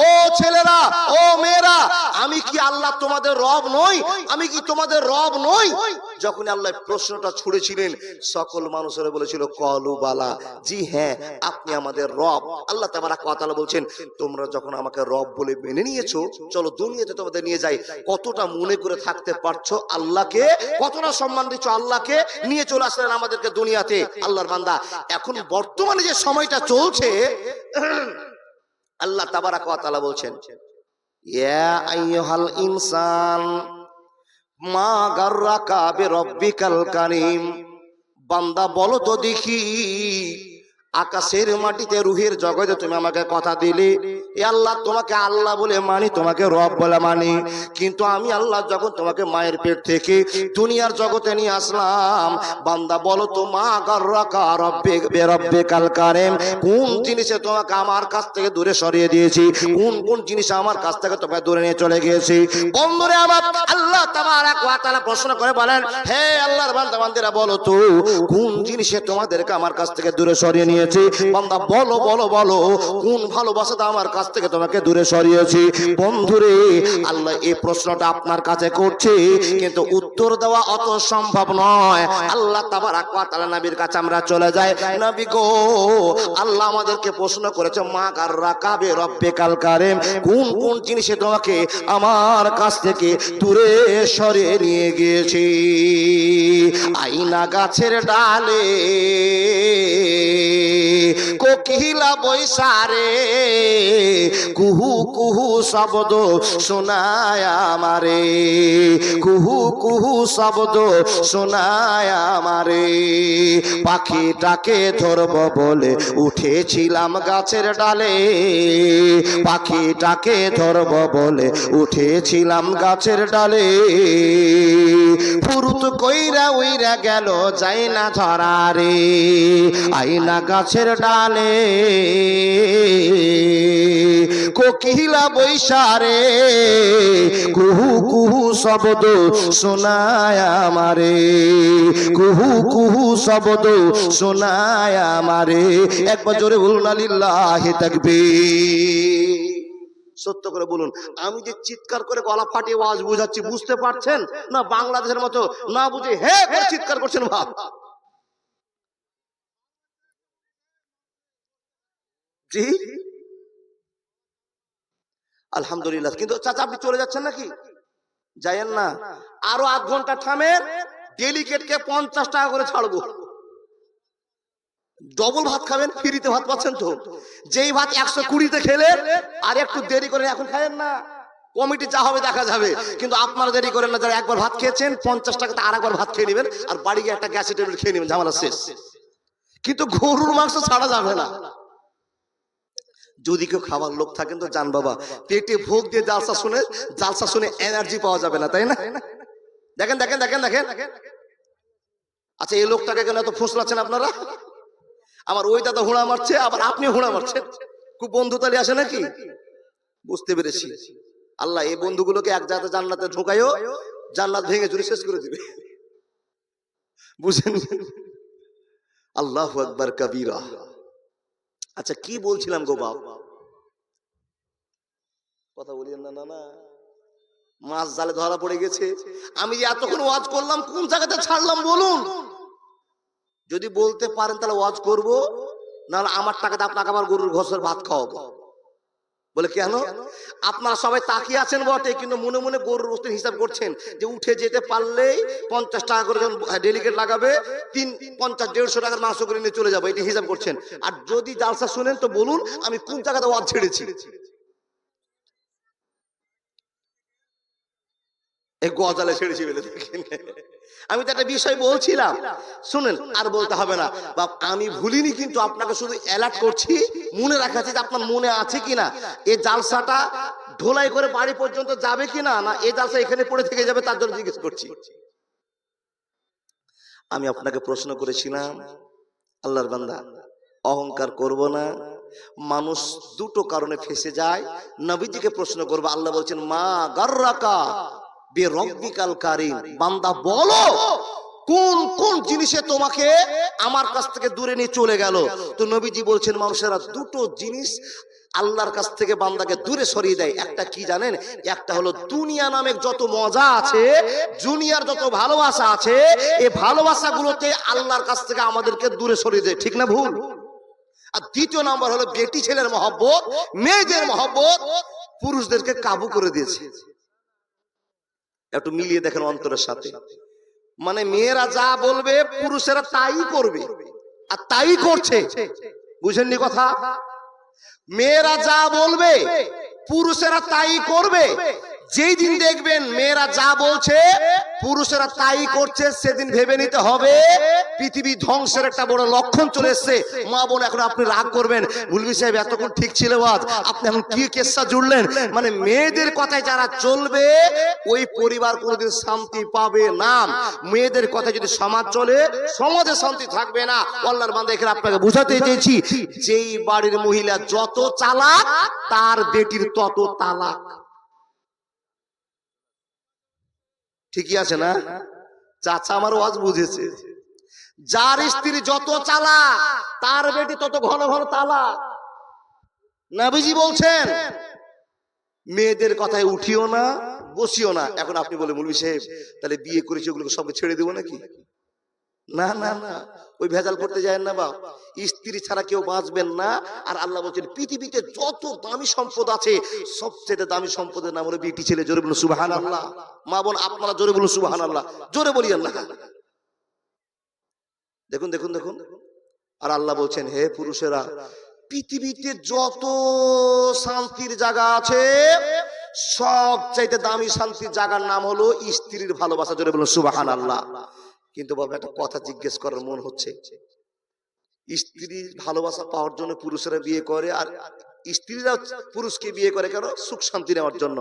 ও ছেলেরা, ও মেয়েরা, আমি কি আল্লাহ তোমাদের রব নই? আমি কি তোমাদের রব নই? যখন আল্লাহ প্রশ্নটা ছুড়েছিলেন সকল মানুষেরা বলেছিল কলু বালা, জি হ্যাঁ আপনি আমাদের রব। আল্লাহ তাবারাক ওয়া তাআলা বলছেন, তোমরা যখন আমাকে রব বলে মেনে নিয়েছো, চলো দুনিয়াতে তোমাদের নিয়ে যাই। কতটা মনে করে থাকতে পারছো আল্লাহকে, কতটা সম্মান দিচ্ছ আল্লাহকে, নিয়ে চলে আসলেন আমাদেরকে দুনিয়াতে। আল্লাহর বান্দা, এখন বর্তমানে যে সময়টা চলছে, আল্লাহ তাবারাক ওয়া তাআলা বলছেন, ইয়া আইয়ুহাল ইনসান মা গাররাকা বিরব্বিকাল কারীম, বান্দা বলো তো দেখি, আকাশের মাটিতে রুহের জগতে তুমি আমাকে কথা দিলে, এ আল্লাহ তোমাকে আল্লাহ বলে মানি, তোমাকে রব বলে মানি, কিন্তু আমি আল্লাহ যখন তোমাকে মায়ের পেট থেকে দুনিয়ার জগতে নিয়ে আসলাম, বান্দা বলো তো মা গাররাকা বিরব্বিকাল কারীম, কোন জিনিসে তোমাকে আমার কাছ থেকে দূরে সরিয়ে দিয়েছি, কোন কোন জিনিস আমার কাছ থেকে তোমাকে দূরে নিয়ে চলে গিয়েছি। বন্ধুরে আমার, আল্লাহ তাবারাক ওয়া তাআলা প্রশ্ন করে বলেন, হে আল্লাহর বান্দা বান্দিরা বলো তো, কোন জিনিসে তোমাদেরকে আমার কাছ থেকে দূরে সরিয়ে নিয়ে নিয়েছি। বান্দা বলো বলো বলো, কোন ভালোবাসাটা আমার কাছ থেকে তোমাকে দূরে সরিয়েছি? বন্ধুরে, আল্লাহ এই প্রশ্নটা আপনার কাছে করছে, কিন্তু উত্তর দেওয়া অত সম্ভব নয়। আল্লাহ তাবারাক ওয়া তাআলা নবীর কাছে আমরা চলে যাই। নবী গো, আল্লাহ আমাদেরকে প্রশ্ন করেছে, মা গাররাকা বিরাব্বিকাল কারীম, কোন কোন জিনিসে তোমাকে আমার কাছ থেকে দূরে সরিয়ে নিয়ে গিয়েছি? আইনা গাছের ডালে কোকিলা বৈশারে কুহু কুহু শব্দ শোনায় আমারে, কুহু কুহু শব্দ শোনায় আমারে। পাখিটাকে ধরব বলে উঠেছিলাম গাছের ডালে, পাখিটাকে ধরব বলে উঠেছিলাম গাছের ডালে। ফুরুত কইরা উইরা গেল যাই না ধরা রে, আইনা গাছের ডালে কোকিলা বৈশারে কুহু কুহু শব্দ শোনায় আমারে, কুহু কুহু শব্দ শোনায় আমারে। একবার জোরে বলুন লিল্লাহি তাকবীর। সত্য করে বলুন, আমি যে চিৎকার করে গলা ফাটিয়ে আওয়াজ বুঝাচ্ছি, বুঝতে পারছেন না? বাংলাদেশের মতো না বুঝে হে করে চিৎকার করছেন ভাব? জি আলহামদুলিল্লাহ। কিন্তু চাচা আপনি চলে যাচ্ছেন নাকি? যাইয়েন না, আরো আধ ঘন্টা থামেন, ডেলিকেটকে 50 টাকা করে ছাড়বো। ডবল ভাত খাবেন, ফ্রিতে ভাত পাচ্ছেন তো। যেই ভাত 120-তে খেলেন, আর একটু দেরি করে এখন খায়েন না, কমিটি যা হবে দেখা যাবে। কিন্তু আপনারা দেরি করেন না, যারা একবার ভাত খেয়েছেন 50 টাকাতে আর একবার ভাত খেয়ে নেবেন, আর বাড়ি গিয়ে একটা গ্যাসের টেবিল খেয়ে নেবেন, ঝামেলা শেষ। কিন্তু গরুর মাংস ছাড়া যাবে না। যদি কেউ খাবার লোক থাকেন তো যান বাবা, পেটে ভোগ দিয়ে জালসা শুনে এনার্জি পাওয়া যাবে না, তাই না? দেখেন দেখেন দেখেন দেখেন। আচ্ছা, এই লোকটাকে কেন এত ফোঁসলাচ্ছেন আপনারা? আমার ওই দাদা হুড়া মারছে, আবার আপনি হুড়া মারছেন, খুব বন্ধুতালি আসে নাকি? বুঝতে পেরেছি। আল্লাহ এই বন্ধুগুলোকে এক জায়গাতে জান্নাতে ঢোকায়ও, জান্নাত ভেঙে চুরি শেষ করে দিবে, বুঝেন? আল্লাহু আকবার কাবীরা। আচ্ছা, কি বলছিলাম গো বাপ? কথা বলিয়েন না, না না, মাছ জালে ধরা পড়ে গেছে। আমি যে এতক্ষণ ওয়াজ করলাম, কোন জায়গাতে ছাড়লাম বলুন? যদি বলতে পারেন তাহলে ওয়াজ করব, নাহলে আমার টাকাতে আপনাকে আমার গরুর ঘোষের ভাত খাওয়াবো। বলে কেন? আপনারা সবাই তাকিয়ে আছেন বটে, কিন্তু মনে মনে গরুর গোশতের হিসাব করছেন যে উঠে যেতে পারলেই 50 টাকা করে যখন ডেলিকেট লাগাবে, 50-150 টাকার মাংস করে নিয়ে চলে যাবো, এটা হিসাব করছেন। আর যদি জালসা শুনেন তো বলুন আমি কোন জায়গাতে ওয়াজ ছেড়েছি। এই গজালে ছেড়েছি বলে দেখেন। আমি তো একটা বিষয় বলছিলাম, শুনেন, আর বলতে হবে না বাপ, আমি ভুলিনি, কিন্তু আপনাকে শুধু অ্যালার্ট করছি, মনে রাখাচ্ছি যে আপনার মনে আছে কিনা। এই জালসাটা ঢোলাই করে বাড়ি পর্যন্ত যাবে কিনা, না এই জালসা এখানে পড়ে থেকে যাবে, তার জন্য জিজ্ঞেস করছি। আমি আপনাকে প্রশ্ন করেছিলাম, আল্লাহর বান্দা অহংকার করব না। মানুষ দুটো কারণে ফেসে যায়, নবীজিকে প্রশ্ন করবো। আল্লাহ বলছেন, মা গাররাকা বিরাব্বিকাল কারীম, বান্দা বলো কোন কোন জিনিসে তোমাকে আমার কাছ থেকে দূরে নিয়ে চলে গেল? তো নবীজি বলছেন, মানুষেরা দুটো জিনিস আল্লাহর কাছ থেকে বান্দাকে দূরে সরিয়ে দেয়। একটা কি জানেন? একটা হলো দুনিয়া নামে যত মজা আছে, দুনিয়ার যত ভালোবাসা আছে, এই ভালোবাসাগুলোতে আল্লাহর কাছ থেকে আমাদেরকে দূরে সরিয়ে দেয়, ঠিক না ভুল? আর দ্বিতীয় নাম্বার হলো বেটি ছেলের মহব্বত, মেয়েদের মহব্বত পুরুষদেরকে কাবু করে দিয়েছে। একটু মিলিয়ে দেখেন অন্তরের সাথে। মানে মেয়েরা যা বলবে পুরুষেরা তাই করবে, আর তাই করছে। বুঝেননি কথা? মেয়েরা যা বলবে পুরুষেরা তাই করবে। যেই দিন দেখবেন মেয়েরা যা বলছে পুরুষেরা তাই করছে, সেদিন ভেবে নিতে হবে পৃথিবী ধ্বংসের একটা বড় লক্ষণ চলে এসছে। মা বোন, এখন আপনি রাগ করবেন, মুলবি সাহেব এতক্ষণ ঠিক ছিল আজ, আপনি এখন কি কেসা জুড়লেন? মানে মেয়েদের কথায় যারা চলবে ওই পরিবার কোনোদিন শান্তি পাবে না। মেয়েদের কথায় যদি সমাজ চলে, সমাজে শান্তি থাকবে না। আল্লাহর বান্দা, এখানে আপনাকে বুঝাতে চেয়েছি, যেই বাড়ির মহিলা যত চালাক, তার বেটির তত তালাক। ঠিকই আছে না? চাচা আমার ওয়াজ বুঝেছে। যার স্ত্রী যত চালাক তার বেটি তত ঘন ঘন তালাক। নবীজি বলছেন মেয়েদের কথায় উঠিও না, বসিও না। এখন আপনি বলে মৌলভী সাহেব তাহলে বিয়ে করেছি ওগুলোকে সবকে ছেড়ে দেবো নাকি? না না না, ওই ভেজাল করতে যায় না বাপ। স্ত্রী ছাড়া কেউ বাঁচবেন না। আর আল্লাহ বলছেন পৃথিবীতে যত দামি সম্পদ আছে সবচেয়ে দামি সম্পদের নাম হলো বেটি ছেলে। জোরে বলুন সুবহানাল্লাহ। মা বোন আপনারা জোরে বলুন সুবহানাল্লাহ, জোরে বলিয়েন না। দেখুন দেখুন দেখুন। আর আল্লাহ বলছেন হে পুরুষেরা, পৃথিবীতে যত শান্তির জায়গা আছে সবচাইতে দামি শান্তির জায়গার নাম হলো স্ত্রীর ভালোবাসা। জোরে বলুন সুবহানাল্লাহ। কিন্তু বাবা একটা কথা জিজ্ঞেস করার মন হচ্ছে, স্ত্রীর ভালোবাসা পাওয়ার জন্য পুরুষেরা বিয়ে করে আর স্ত্রীরা পুরুষকে বিয়ে করে কেন? সুখ শান্তি নেওয়ার জন্য।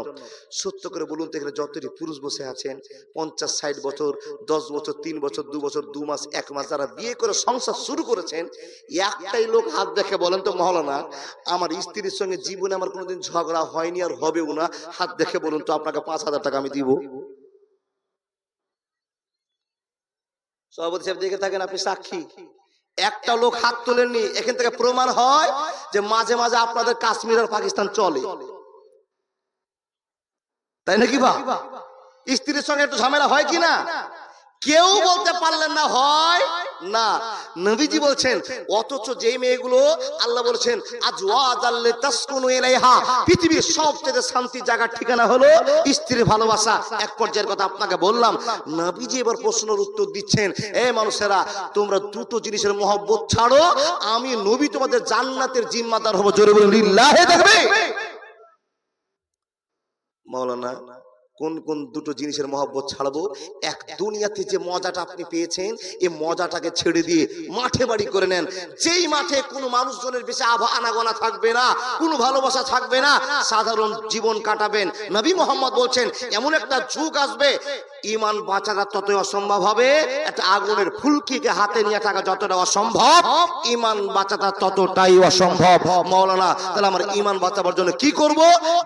সত্য করে বলুন তো এখানে যতটি পুরুষ বসে আছেন 50-60 বছর, 10 বছর, 3 বছর, 2 বছর, 2 মাস, 1 মাস যারা বিয়ে করে সংসার শুরু করেছেন, একটাই লোক হাত দেখে বলেন তো মহলানা আমার স্ত্রীর সঙ্গে জীবনে আমার কোনোদিন ঝগড়া হয়নি আর হবেও না, হাত দেখে বলুন তো আপনাকে 5,000 টাকা আমি দিব। সভাপতি সাহেব দেখে থাকেন, আপনি সাক্ষী। একটা লোক হাত তোলেননি। এখান থেকে প্রমাণ হয় যে মাঝে মাঝে আপনাদের কাশ্মীর আর পাকিস্তান চলে, তাই নাকি বা? স্ত্রীর সঙ্গে একটু ঝামেলা হয় কি না? কেউ বলতে পারলেন না হয় না। নবীজি বলছেন অথচ যেই মেয়েগুলো আল্লাহ বলেছেন আজওয়াজাল লিতাসকুনু ইলাইহা, পৃথিবীর সবচেয়ে শান্তির জায়গার ঠিকানা হলো স্ত্রীর ভালোবাসা। এক পর্যায়ের কথা আপনাকে বললাম। নবীজি এবার প্রশ্নের উত্তর দিচ্ছেন, এ মানুষেরা তোমরা দুটো জিনিসের মহব্বত ছাড়ো, আমি নবী তোমাদের জান্নাতের জিম্মাদার হব। জোরে বলুন লিল্লাহি তাকবীর। মাওলানা কোন কোন দুটো জিনিসের মহব্বত ছাড়বো? এক, দুনিয়াতে যে মজাটা আপনি পেয়েছেন এই মজাটাকে ছেড়ে দিয়ে মাঠে বাড়ি করে নেন। যেই মাঠে কোনো মানুষজনের বেশি আনাগোনা থাকবে না, কোনো ভালোবাসা থাকবে না, সাধারণ জীবন কাটাবেন। নবী মোহাম্মদ বলছেন এমন একটা যুগ আসবে ইমান বাঁচাটা ততই অসম্ভব হবে, একটা আগুনের ফুলকিকে হাতে নিয়ে থাকা যতটা অসম্ভব ইমান বাঁচাটা ততটাই অসম্ভব। মাওলানা তাহলে আমার ইমান বাঁচাবার জন্য কি করব?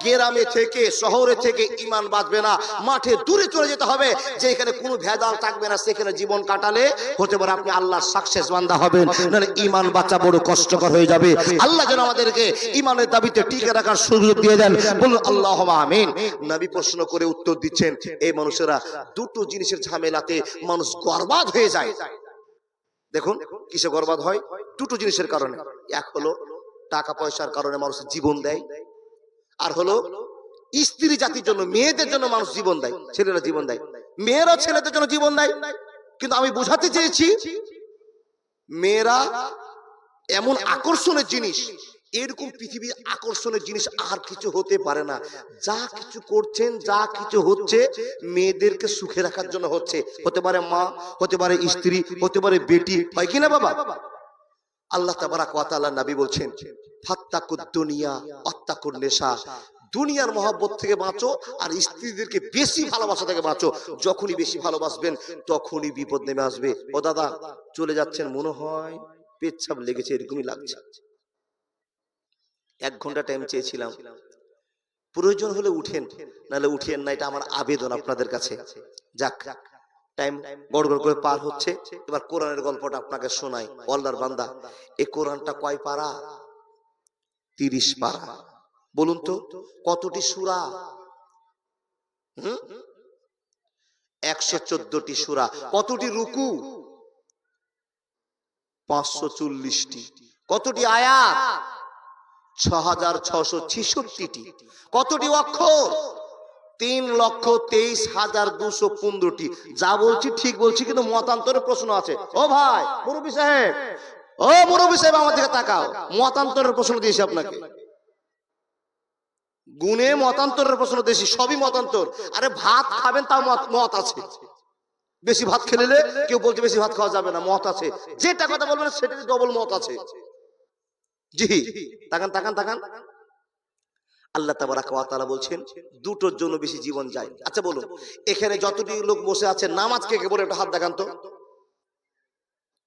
গ্রামে থেকে শহরে থেকে ইমান বাঁচবে না, মাঠে দূরে চলে যেতে হবে যেখানে কোনো ভেজাল থাকবে না, সেখানে জীবন কাটালে হতে পারে আপনি আল্লাহর সাকসেস বান্দা হবেন, নাহলে ইমান বাঁচা বড় কষ্টকর হয়ে যাবে। আল্লাহ যেন আমাদেরকে ইমানের দাবিতে টিকে রাখার সুযোগ দিয়ে দেন, বলুন আল্লাহুম্মা আমিন। নবী প্রশ্ন করে উত্তর দিচ্ছেন, এই মানুষেরা দুটো জিনিসের ঝামেলাতে মানুষ বরবাদ হয়ে যায়। দেখুন কিসে বরবাদ হয়? দুটো জিনিসের কারণে। এক হলো টাকা পয়সার কারণে মানুষ জীবন দেয়, আর হলো স্ত্রী জাতির জন্য, মেয়েদের জন্য মানুষ জীবন দেয়, ছেলেরা জীবন দেয়, মেয়েরাও ছেলেদের জন্য জীবন দেয়। কিন্তু আমি বোঝাতে চেয়েছি মেয়েরা এমন আকর্ষণের জিনিস, এরকম পৃথিবীর আকর্ষণের জিনিস আর কিছু হতে পারে না। যা কিছু করছেন, যা কিছু হচ্ছে মেয়েদেরকে সুখে রাখার জন্য হচ্ছে। হতে পারে মা, হতে পারে স্ত্রী, হতে পারে বেটি, হয় কিনা বাবা? আল্লাহ তাবারাক ওয়া তাআলা নবী বলছেন ফাত্তাকুদ দুনিয়া ওয়াত্তাকুন নিসা, দুনিয়ার মহব্বত থেকে বাঁচো আর স্ত্রীদেরকে বেশি ভালোবাসা থেকে বাঁচো। যখনই বেশি ভালোবাসবেন তখনই বিপদ নেমে আসবে। ও দাদা চলে যাচ্ছেন, মনে হয় পেচ্ছাপ লেগেছে, এরকমই লাগছে। 1 ঘন্টা টাইম চেয়েছিলাম, প্রয়োজন হলে উঠেন, নাহলে উঠিয়েন না, এটা আমার আবেদন আপনাদের কাছে। যাক টাইম গড় গড় করে পার হচ্ছে, এবার কোরআনের গল্পটা আপনাকে শোনাই। আল্লাহর বান্দা, এই কোরআনটা কয় পারা? 30 পারা। বলুন তো কতটি সূরা? 114টি সূরা। কতটি রুকু? 540টি। কতটি আয়াত? 6666টি। কতটি অক্ষর? 3,23,215টি। যা বলছি ঠিক বলছি, কিন্তু মতান্তরের প্রশ্ন আছে। ও ভাই মুরব্বি সাহেব, ও মুরব্বি সাহেব আমার দিকে তাকাও, মতান্তরের প্রশ্ন দিয়েছি আপনাকে। গুণে মতান্তরের প্রশ্ন দিয়েছি, সবই মতান্তর। আরে ভাত খাবেন তাও মত আছে। বেশি ভাত খেলে কেউ বলছে বেশি ভাত খাওয়া যাবে না, মত আছে। যেটা কথা বলবেন সেটারই ডবল মত আছে। জি তাকান তাকান তাকান। আল্লাহ তাবারাক ওয়া তাআলা বলছেন দুটোর জন্য বেশি জীবন যায়। আচ্ছা বলুন এখানে যতটি লোক বসে আছে নামাজ কে কে বলে একটা হাত দেখান তো।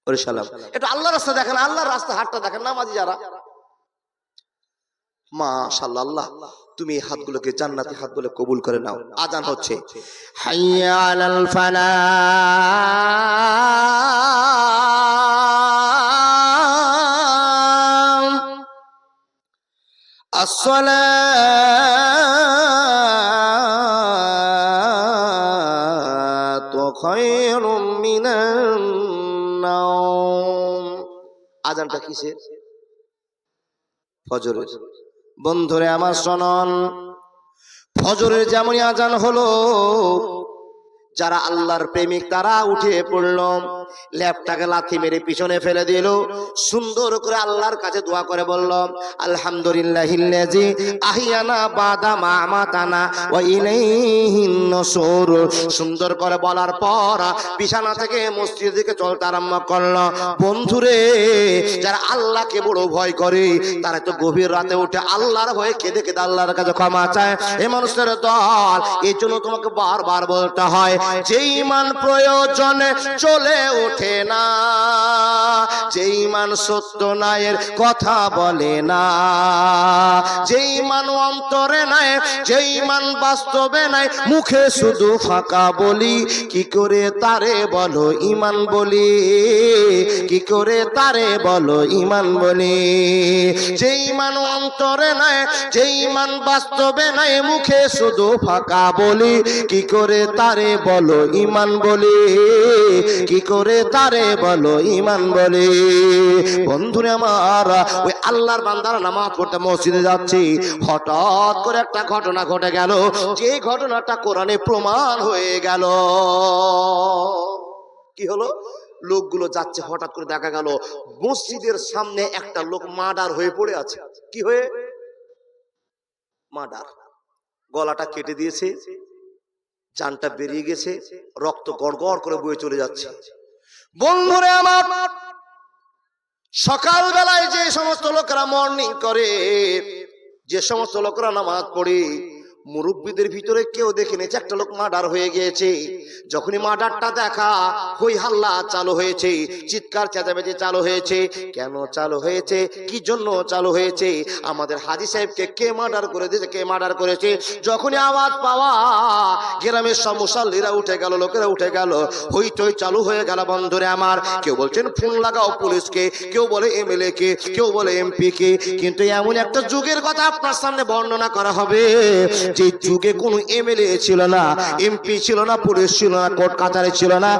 ওরে সালাম, একটু আল্লাহর রাস্তা দেখেন, আল্লাহর রাস্তা হাতটা দেখেন নামাজি যারা। মাশাআল্লাহ, আল্লাহ তুমি এই হাতগুলোকে জান্নাতি হাত বলে কবুল করে নাও। আজান হচ্ছে, হাইয়া আলাল ফালাহ। আসসালাতু খায়রুম মিনান নাওম। আজানটা কিসের? ফজরের। বন্ধুরে আমার শুনুন, ফজরের যেমনই আজান হলো, যারা আল্লাহর প্রেমিক তারা উঠে পড়ল, ল্যাপটাকে লাথি মেরে পিছনে ফেলে দিল, সুন্দর করে আল্লাহর কাছে দোয়া করে বলল, আলহামদুলিল্লাহিল্লাযী আহিয়ানা বাদা মা আমাতানা ওয়া ইলাইহিন নুশুর। সুন্দর করে বলার পর বিছানা থেকে মসজিদের দিকে চলতে আরম্ভ করল। বন্ধুরে, যারা আল্লাহকে বড় ভয় করে তারা তো গভীর রাতে উঠে আল্লাহর ভয়ে কেঁদে কেঁদে আল্লাহর কাছে ক্ষমা চায়। এ মানুষের দল, এই জন্য তোমাকে বারবার বলতে হয়, যে ঈমান প্রয়োজনে চলে ওঠে না, যে ঈমান সত্য নায়ের কথা বলে না, যে ঈমান অন্তরে নাই, যে ঈমান বাস্তবে নাই, মুখে শুধু ফাঁকা বলি, কি করে তারে বলো ঈমান বলি, কি করে তারে বলো ঈমান বলি। যে ঈমান অন্তরে নাই, যে ঈমান বাস্তবে নাই, মুখে শুধু ফাঁকা বলি, কি করে তারে বলো ঈমান বলি, কি করে তারে বলো ঈমান বলি। বন্ধুরা আমার, ওই আল্লাহর বান্দারা নামাজ পড়তে মসজিদে যাচ্ছে, হঠাৎ করে একটা ঘটনা ঘটে গেল, যে ঘটনাটা কোরআনে প্রমাণ হয়ে গেল। কি হলো? লোকগুলো যাচ্ছে, হঠাৎ করে দেখা গেল মসজিদের সামনে একটা লোক মার্ডার হয়ে পড়ে আছে। কি হয়ে? মার্ডার। গলাটা কেটে দিয়েছে, জানটা বেরিয়ে গেছে, রক্ত গড়গড় করে বয়ে চলে যাচ্ছে। বন্ধুরে আমার, সকাল বেলায় যে সমস্ত লোকেরা মর্নিং করে, যে সমস্ত লোকেরা নামাজ পড়ে, মুরব্বীদের ভিতরে কেউ দেখেনি যে একটা লোক মার্ডার হয়ে গিয়েছে। যখনই মার্ডারটা দেখা, হই হাল্লা চালু হয়েছে, চিৎকার চেঁচামেচি চালু হয়েছে। কেন চালু হয়েছে? কি জন্য চালু হয়েছে? আমাদের হাজী সাহেবকে কে মার্ডার করে দিয়েছে, কে মার্ডার করেছে? যখনই আওয়াজ পাওয়া, গ্রামের সব মুসাল্লিরা উঠে গেল, লোকেরা উঠে গেল, হইচই চালু হয়ে গেল। বন্ধুরে আমার, কেউ বলছেন ফোন লাগাও পুলিশকে, কেউ বলে এমএলএ কে, কেউ বলে এমপি কে। কিন্তু এমন একটা যুগের কথা আপনার সামনে বর্ণনা করা হবে, যে যুগে কোনো এমএলএ ছিল না, এমপি ছিল না, পুলিশ ছিল না, কোর্ট কাচারি ছিল না।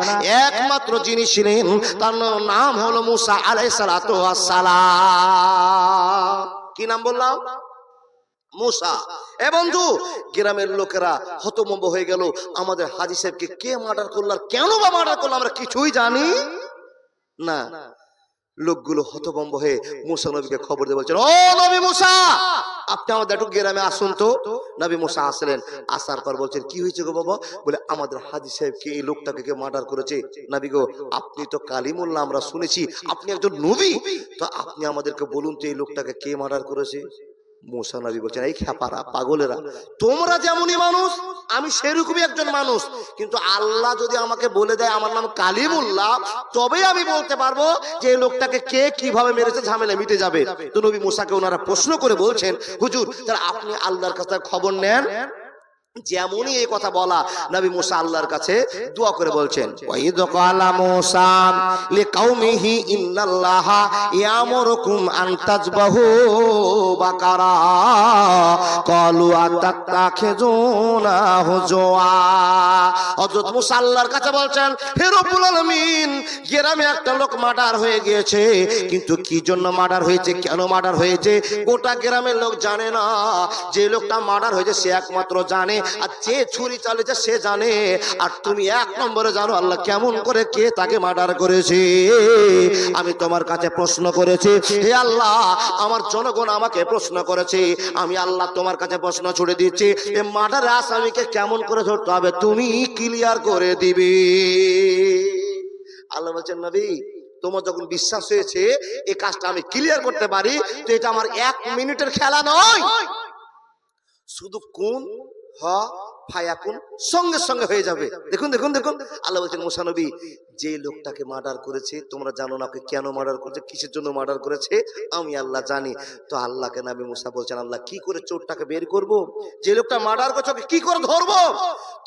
একমাত্র যিনি ছিলেন তার নাম হলো মুসা আলাইহিস সালাতু ওয়াস সালাম। কি নাম বললাম? মুসা। এ বন্ধু, গ্রামের লোকেরা হতভম্ব হয়ে গেল, আমাদের হাজী সাহেবকে কে মার্ডার করলো, আর কেন বা মার্ডার করলো আমরা কিছুই জানি না। লোকগুলো হতভম্ব হয়ে মুসা নবীকে খবর দিয়ে বলছেন, ও নবী মুসা, আপনি আমাদের একটু গ্রামে আসুন তো। নবী মুসা আসলেন, আসার পর বলছেন, কি হয়েছে গো বাবা? বলে, আমাদের হাজী সাহেবকে এই লোকটাকে কে মার্ডার করেছে। নবী গো, আপনি তো কালিমুল্লাহ, আমরা শুনেছি আপনি একজন নবী, তো আপনি আমাদেরকে বলুন তো এই লোকটাকে কে মার্ডার করেছে। মুসা নবী বলছেন, এই খেপারা, পাগলেরা, তোমরা যেমনই মানুষ আমি সেরকমই একজন মানুষ, কিন্তু আল্লাহ যদি আমাকে বলে দেয় আমার নাম কালিমুল্লাহ, তবেই আমি বলতে পারবো যে এই লোকটাকে কে কিভাবে মেরেছে, ঝামেলা মিটে যাবে। তো নবী মুসাকে ওনারা প্রশ্ন করে বলছেন, হুজুর, তাহলে আপনি আল্লাহর কাছে খবর নেন। যেমনই এই কথা বলা, নবী মুসা আল্লাহর কাছে দোয়া করে বলছেন, ওয়াইদ ক্বালা মুসা লিকাউমিহি ইন্নাল্লাহা ইয়ামুরুকুম আন তাযবাহু বাকারা ক্বালু আতাত্তাখিযুনা হুজুয়া। হযরত মুসা আল্লাহর কাছে বলছেন, হে রব্বুল আলামিন, গ্রামে একটা লোক মার্ডার হয়ে গিয়েছে, কিন্তু কি জন্য মার্ডার হয়েছে, কেন মার্ডার হয়েছে, গোটা গ্রামের লোক জানে না। যে লোকটা মার্ডার হয়েছে সে একমাত্র জানে, আর যে ছুরি চালিয়েছে সে জানে, আর তুমি এক নম্বরে জানো আল্লাহ কেমন করে কে তাকে মার্ডার করেছে। আমি তোমার কাছে প্রশ্ন করেছি, হে আল্লাহ, আমার জনগণ আমাকে প্রশ্ন করেছে, আমি আল্লাহ তোমার কাছে প্রশ্ন ছুড়ে দিচ্ছি, এই মার্ডার আসামিকে কেমন করে ধরতে হবে তুমি ক্লিয়ার করে দিবে। আল্লাহ বলছেন, নবী, তোমার যখন বিশ্বাস হয়েছে এই কাজটা আমি ক্লিয়ার করতে পারি, তো এটা আমার 1 মিনিটের খেলা নয়, শুধু কোন হ ফায়াকুন, সঙ্গে সঙ্গে হয়ে যাবে। দেখুন দেখুন দেখুন, আল্লাহ বলছেন মুসা নবী, যে লোকটাকে মার্ডার করেছে তোমরা জানো না ওকে কেন মার্ডার করেছে, কিসের জন্য মার্ডার করেছে, আমি আল্লাহ জানি। তো আল্লাহকে নবী মুসা বলছেন, আল্লাহ কি করে চোরটাকে বের করব, যে লোকটা মার্ডার করছে ওকে কি করে ধরবো?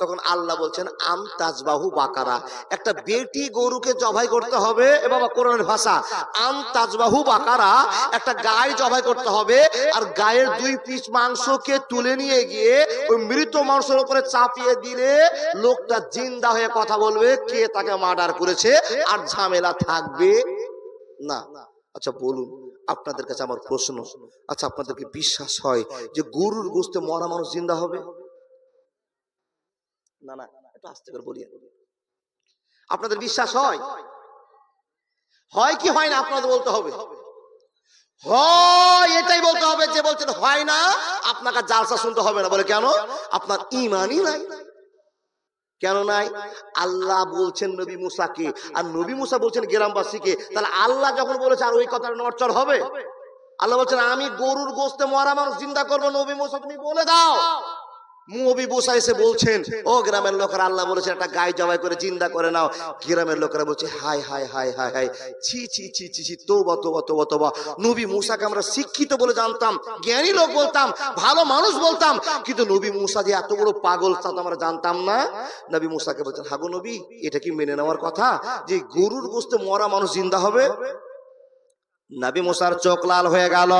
তখন আল্লাহ বলছেন আম তাজবাহু বাকারা, একটা বেটি গরুকে জবাই করতে হবে। এ বাবা কোরআনের ভাষা, আম তাজবাহু বাকারা, একটা গায় জবাই করতে হবে, আর গায়ের 2 পিস মাংসকে তুলে নিয়ে গিয়ে ওই মৃত মাংসের উপরে চাপিয়ে দিলে লোকটা জিন্দা হয়ে কথা বলবে কে তাকে মার্ডার করেছে, আর ঝামেলা থাকবে না। আচ্ছা বলুন, আপনাদের কাছে আমার প্রশ্ন, আচ্ছা আপনাদেরকে বিশ্বাস হয় যে গরুর গোশতে মরা মানুষ জিন্দা হবে? না না, একটু আস্তে করে বলি। আপনাদের বিশ্বাস হয়? হয় কি হয় না আপনাদের বলতে হবে। হয়, এটাই বলতে হবে। যে বলছেন হয় না, আপনাকে জালসা শুনতে হবে না। বলে কেন? আপনার ঈমানই নাই। কেন নাই? আল্লাহ বলছেন নবী মুসাকে, আর নবী মুসা বলছেন গ্রামবাসীকে। তাহলে আল্লাহ যখন বলেছে আর ওই কথার নড়চড় হবে? আল্লাহ বলছেন আমি গরুর গোশতে মরা মানুষ জিন্দা করবো, নবী মুসা তুমি বলে দাও। নবী মুসা এসে বলছেন, ও গ্রামের লোকেরা, আল্লাহ বলেছেন একটা গাই জবাই করে জিন্দা করে নাও। গ্রামের লোকেরা বলছে high high high high high, ছি ছি ছি ছি ছি, তওবা তওবা তওবা তওবা। নবী মুসাকে আমরা শিক্ষিত বলে জানতাম, জ্ঞানী লোক বলতাম, ভালো মানুষ বলতাম, কিন্তু নবী মুসা যে এত বড় পাগল তা তো আমরা জানতাম না। নবী মুসাকে বলছেন, হাগো নবী, এটা কি মেনে নেওয়ার কথা যে গরুর গোশতে মরা মানুষ জিন্দা হবে? নবী মুসার চোখ লাল হয়ে গেল,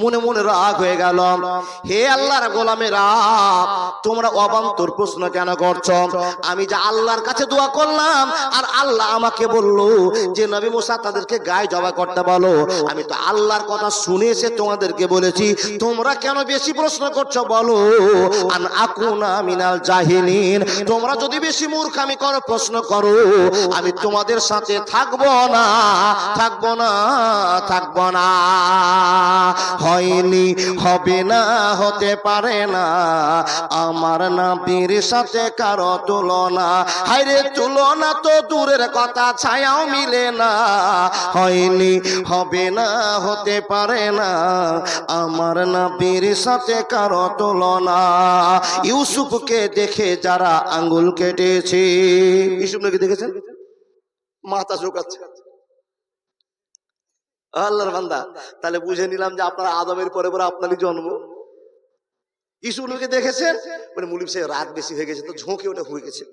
মনে মনে রাগ হয়ে গেল। হে আল্লাহর গোলামেরা, তোমরা অবান্তর প্রশ্ন কেন করছো? আমি যে আল্লাহর কাছে দোয়া করলাম, আর আল্লাহ আমাকে বললো যে নবী মুসা তাদেরকে গায়ে জবাই করতে বলো। আমি তো আল্লাহর কথা শুনে এসে তোমাদেরকে বলেছি, তোমরা কেন বেশি প্রশ্ন করছো বলো? আন আকুনা মিনাল জাহিলিন, তোমরা যদি বেশি মূর্খামি করো, প্রশ্ন করো, আমি তোমাদের সাথে থাকবো না, থাকবো না, থাকবো না। হয়নি, হবে না, হতে পারে না, আমার নবীর সাথে কারো তুলনা। হায়রে তুলনা তো দূরের কথা, ছায়াও মিলে না। হয়নি, হবে না, হতে পারে না, আমার নবীর সাথে কারো তুলনা। ইউসুফকে দেখে যারা আঙ্গুল কেটেছে, ইউসুফ নাকি দেখেছেন? মাথা ঝোঁকাচ্ছে আল্লাহর বান্দা। তাহলে বুঝে নিলাম যে আপনার আদমের পরে পরে আপনারই জন্ম। ইসু নবীকে দেখেছেন, মানে মুলিম সাহেব রাত বেশি হয়ে গেছে তো ঝোঁকে ওটা হয়ে গেছে,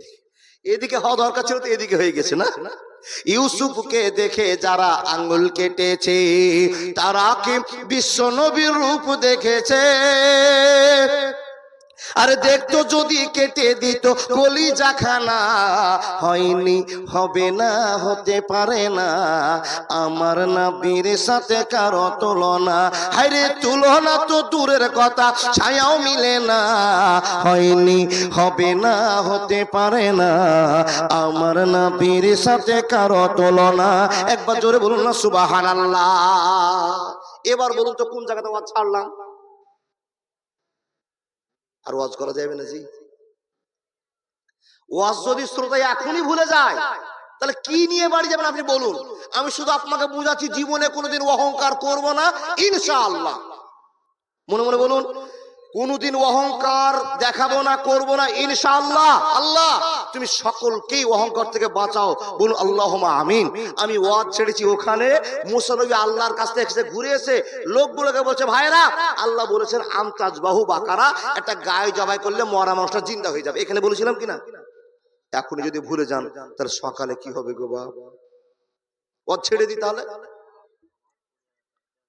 এদিকে হওয়া দরকার ছিল তো এদিকে হয়ে গেছে না। ইউসুফকে দেখে যারা আঙ্গুল কেটেছে, তারা কি বিশ্ব নবীর রূপ দেখেছে? আরে দেখতো যদি কেটে দিত কলিজা খানা। হয়নি, হবে না, হতে পারে না, আমার নবীর সাথে কারো তুলনা। হায়রে তুলনা তো দূরের কথা, ছায়াও মিলে না। হয়নি, হবে না, হতে পারে না, আমার নবীর সাথে কারো তুলনা। একবার জোরে বলুন না সুবহানাল্লাহ। এবার বলুন তো কোন জায়গাতে ওয়াজ ছাড়লাম? আর ওয়াজ করা যাবে না জি? ওয়াজ যদি শ্রোতা এখনই ভুলে যায়, তাহলে কি নিয়ে বাড়ি যাবেন আপনি বলুন? আমি শুধু আপনাকে বুঝাচ্ছি, জীবনে কোনোদিন অহংকার করব না ইনশাআল্লাহ। মনে মনে বলুন, কোনোদিন অহংকার দেখাবো না, করব না ইনশাআল্লাহ। আল্লাহ তুমি সকলকেই অহংকার থেকে বাঁচাও, বলুন আল্লাহুম্মা আমিন। আমি ওয়াজ ছেড়েছি ওখানে, মুসা নবী আল্লাহর কাছ থেকে ঘুরে এসে লোকগুলোকে বলছে, ভাইরা আল্লাহ বলেছেন আম তাজবাহু বাকারা, একটা গায়ে জবাই করলে মরা মানুষটা জিন্দা হয়ে যাবে। এখানে বলেছিলাম কিনা? এখনই যদি ভুলে যান তাহলে সকালে কি হবে গো বাবা? ওয়াজ ছেড়ে দিই তাহলে।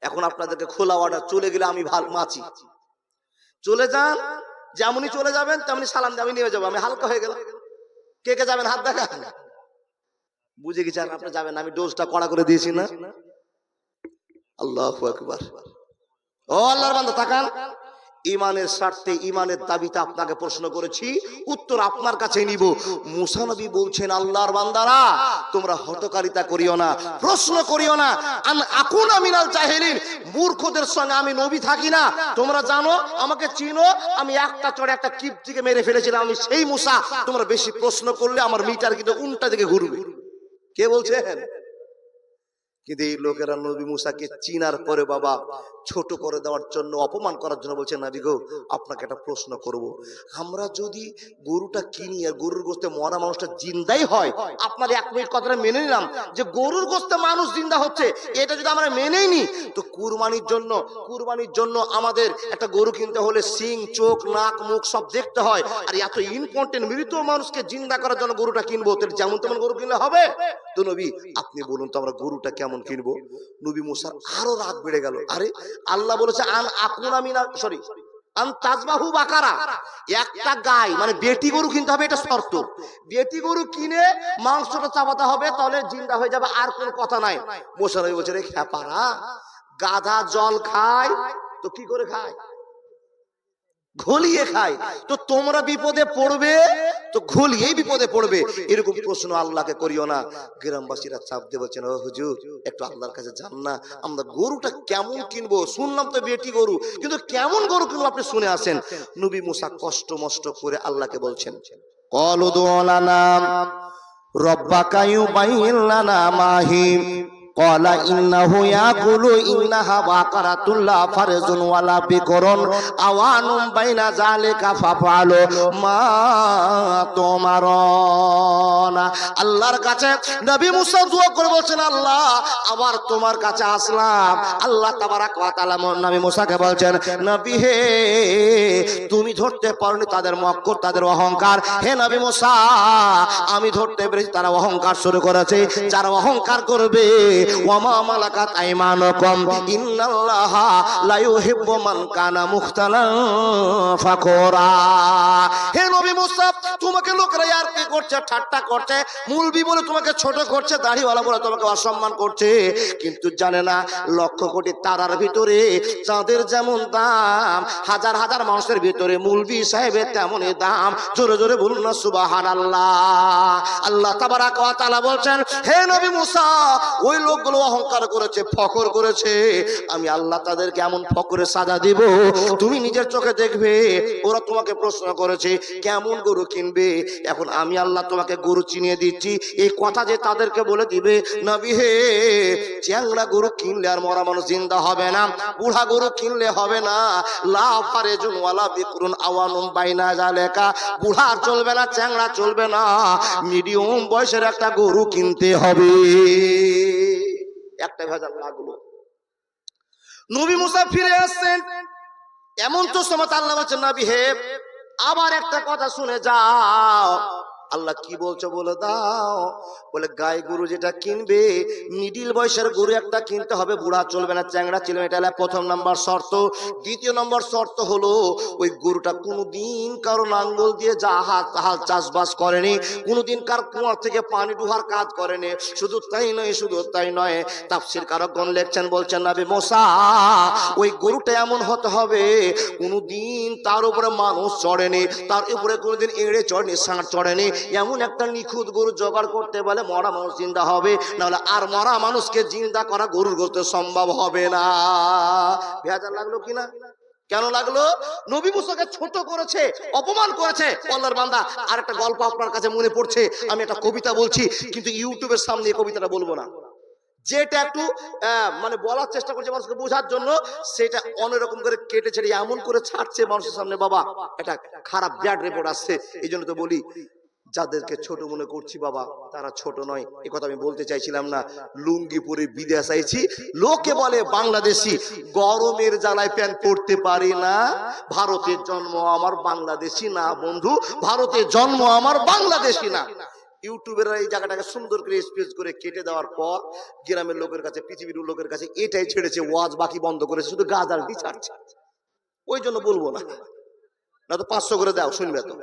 এখন আপনাদেরকে খোলা অর্ডার, চলে গেলে আমি ভালো মাছি, চলে যান, যেমনই চলে যাবেন তেমনি সালাম দিয়ে আমি নিয়ে যাবো। আমি হালকা হয়ে গেলাম। কে কে যাবেন হাত দেখা? বুঝে গেছি আর আপনি যাবেন, আমি ডোজটা কড়া করে দিয়েছি না। আল্লাহু আকবার। ও আল্লাহর বান্দা তাকান, ইমানের স্বার্থে, ইমানের দাবিতে আপনাকে প্রশ্ন করেছি, উত্তর আপনার কাছে নিব। মুসা নবী বলছেন, আল্লাহর বান্দারা তোমরা হটকারিতা করিও না, প্রশ্ন করিও না। আন আকুনা মিনাল জাহিলিন, মূর্খদের সঙ্গে আমি নবী থাকি না। তোমরা জানো, আমাকে চিনো, আমি একটা চড়ে একটা কিপ্তিকে মেরে ফেলেছিলাম, আমি সেই মুসা। তোমরা বেশি প্রশ্ন করলে আমার মিটার কিন্তু উল্টা দিকে ঘুরবে। কে বলছেন? কিন্তু এই লোকেরা নবী মুসাকে চিনার পরে বাবা ছোট করে দেওয়ার জন্য, অপমান করার জন্য বলছে, নবী গো আপনাকে একটা প্রশ্ন করব, আমরা যদি গরুটা কিনি আর গরুর গোশতে মরা মানুষটা জিন্দাই হয়, আপনার 1 মিনিট কথাটা মেনে নিলাম যে গরুর গোশতে মানুষ জিন্দা হচ্ছে, এটা যদি আমরা মেনেই নি, তো কুরবানির জন্য আমাদের একটা গরু কিনতে হলে সিং, চোখ, নাক, মুখ সব দেখতে হয়, আর এত ইম্পর্টেন্ট মৃত মানুষকে জিন্দা করার জন্য গরুটা কিনবো, তাহলে যেমন তেমন গরু কিনলে হবে? তো নবী আপনি বলুন তো আমরা গরুটা কেমন কিনবো? নবী মুসার আরো রাগ বেড়ে গেল। আরে আল্লাহ বলেছে তাজবাহু বাকারা, একটা গাই মানে বেটি গরু কিনতে হবে, এটা শর্ত। বেটি গরু কিনে মাংসটা চাপাতে হবে, তাহলে জিন্দা হয়ে যাবে, আর কোনো কথা নাই। মুসা নবী বলছে, রে খ্যাপারা, গাধা জল খায় তো কি করে খায়? ঘলিয়ে খায়। তো তোমরা বিপদে পড়বে তো ঘলিয়েই বিপদে পড়বে। এরকম প্রশ্ন আল্লাহকে করিও না। গ্রামবাসীরা চাপ দিয়ে বলছেন, ও হুজুর একটু আল্লাহর কাছে যান না, আমরা গরুটা কেমন কিনবো? শুনলাম তো বেটি গরু, কিন্তু কেমন গরু কিনবো আপনি শুনে আসেন। নবী মুসা কষ্ট মষ্ট করে আল্লাহকে বলছেন, ক্বালু উদউ লানা রাব্বাকা ইউবাইয়িন লানা মাহিম ক্বালা ইন্নাহু ইয়াকুলু ইন্নাহা বাকারাতুন লা ফারজুন ওয়ালা বিকরুন আওয়ানুম বাইনা যালিকা ফাফআলু মা তুমারুন। আল্লাহর কাছে নবী মুসা দোয়া করে বলছেন, আল্লাহ আবার তোমার কাছে আসলাম। আল্লাহ তাবারাক ওয়া তাআলা নবী মুসাকে বলছেন, নবী হে, তুমি ধরতে পারোনি তাদের মক্কর, তাদের অহংকার। হে নবী মুসা, আমি ধরতে পেরেছি তারা অহংকার শুরু করেছে। যারা অহংকার করবে, ওয়ামা মালাকাত আইমানুকুম ইন্নাল্লাহা লা ইউহিব্বু মান কানা মুখতালান ফাকুরা। হে নবী মুসা, তোমাকে লোকেরা আর কি করছে, ঠাট্টা করছে, মুলবি বলে তোমাকে ছোট করছে, দাড়িওয়ালা বলে তোমাকে অসম্মান করছে, কিন্তু জানে না লক্ষ কোটি তারার ভিতরে চাঁদের যেমন দাম, হাজার হাজার মানুষের ভিতরে মুলবি সাহেবের তেমনই দাম। জোরে জোরে বলুন না সুবহানাল্লাহ। আল্লাহ তাবারাক ওয়া তাআলা বলছেন, হে নবী মুসা, ওই লোকগুলো অহংকার করেছে, ফখর করেছে, আমি আল্লাহ তাদেরকে এমন ফখরের সাজা দিব, তুমি নিজের চোখে দেখবে। ওরা তোমাকে প্রশ্ন করেছে কেমন গরু কিনবে, এখন আমি আল্লাহ তোমাকে গরু চিনিয়ে দিচ্ছি। এই কথা যে তাদেরকে বলে দিবে, নবী হে, চ্যাংড়া গরু কিনলে আর মরা মানুষ জিন্দা হবে না, বুড়া গরু কিনলে হবে না, লা ফারজুন ওয়ালা বিকরুন আওয়ানুম বাইনা যালিকা, বুড়া চলবে না, চ্যাংড়া চলবে না, মিডিয়াম বয়সের একটা গরু কিনতে হবে। একটা ভেজাল লাগলো। নবী মুসা ফিরে আসছেন, এমন তো সময় আল্লাহ বলছেন, নবী হে, আবার একটা কথা শুনে যাও। আল্লাহ কি বলছো বলে দাও। বলে, গাই গরু যেটা কিনবে, মিডিল বয়সের গরু একটা কিনতে হবে, বুড়া চলবে না, চ্যাংড়া চলবে না, এটা হলো প্রথম নাম্বার শর্ত। দ্বিতীয় নম্বর শর্ত হলো, ওই গরুটা কোনোদিন কারো নাঙ্গল দিয়ে হাল চাষবাস করেনি, কোনোদিন কার কুয়া থেকে পানি ডুহার কাজ করেনি। শুধু তাই নয়, তাফসীর কারকগণ লিখছেন, বলছেন, নবী মুসা, ওই গরুটা এমন হতে হবে কোনোদিন তার উপরে মানুষ চড়েনি, তার উপরে কোনোদিন এড়ে চড়েনি, ষাঁড় চড়েনি। এমন একটা নিখুঁত গরু জোগাড় করতে বলে মরা মানুষ জিন্দা হবে, নাহলে আর মরা মানুষকে জিন্দা করা গরুর গোশতে সম্ভব হবে না। ভেজাল লাগলো কিনা? কেন লাগলো? নবী মুসাকে ছোট করেছে, অপমান করেছে। আল্লাহর বান্দা, আর একটা গল্প আপনার কাছে মনে পড়ছে, আমি একটা কবিতা বলছি, কিন্তু ইউটিউবের সামনে এই কবিতাটা বলবো না। যেটা একটু মানে বলার চেষ্টা করছে মানুষকে বোঝার জন্য, সেটা অন্যরকম করে কেটে ছেড়ে এমন করে ছাড়ছে মানুষের সামনে, বাবা এটা খারাপ ব্যাড রিপোর্ট আসছে। এই জন্য তো বলি, যাদেরকে ছোট মনে করছি বাবা, তারা ছোট নয়, এ কথা আমি বলতে চাইছিলাম না। লুঙ্গি পরে বিদেশ আইছি, লোকে বলে বাংলাদেশি, গরমের জ্বালায় প্যান্ট পরতে পারি না। ভারতের জন্ম আমার বাংলাদেশি না বন্ধু, ভারতের জন্ম আমার বাংলাদেশি না। ইউটিউবের এই জায়গাটাকে সুন্দর করে স্পেস করে কেটে দেওয়ার পর গ্রামের লোকের কাছে, পৃথিবীর লোকের কাছে এটাই ছেড়েছে, ওয়াজ বাকি বন্ধ করেছে, শুধু গাজাল দি ছাড়ছে। ওই জন্য বলবো না, না তো 500 করে দাও, শুনবে তো।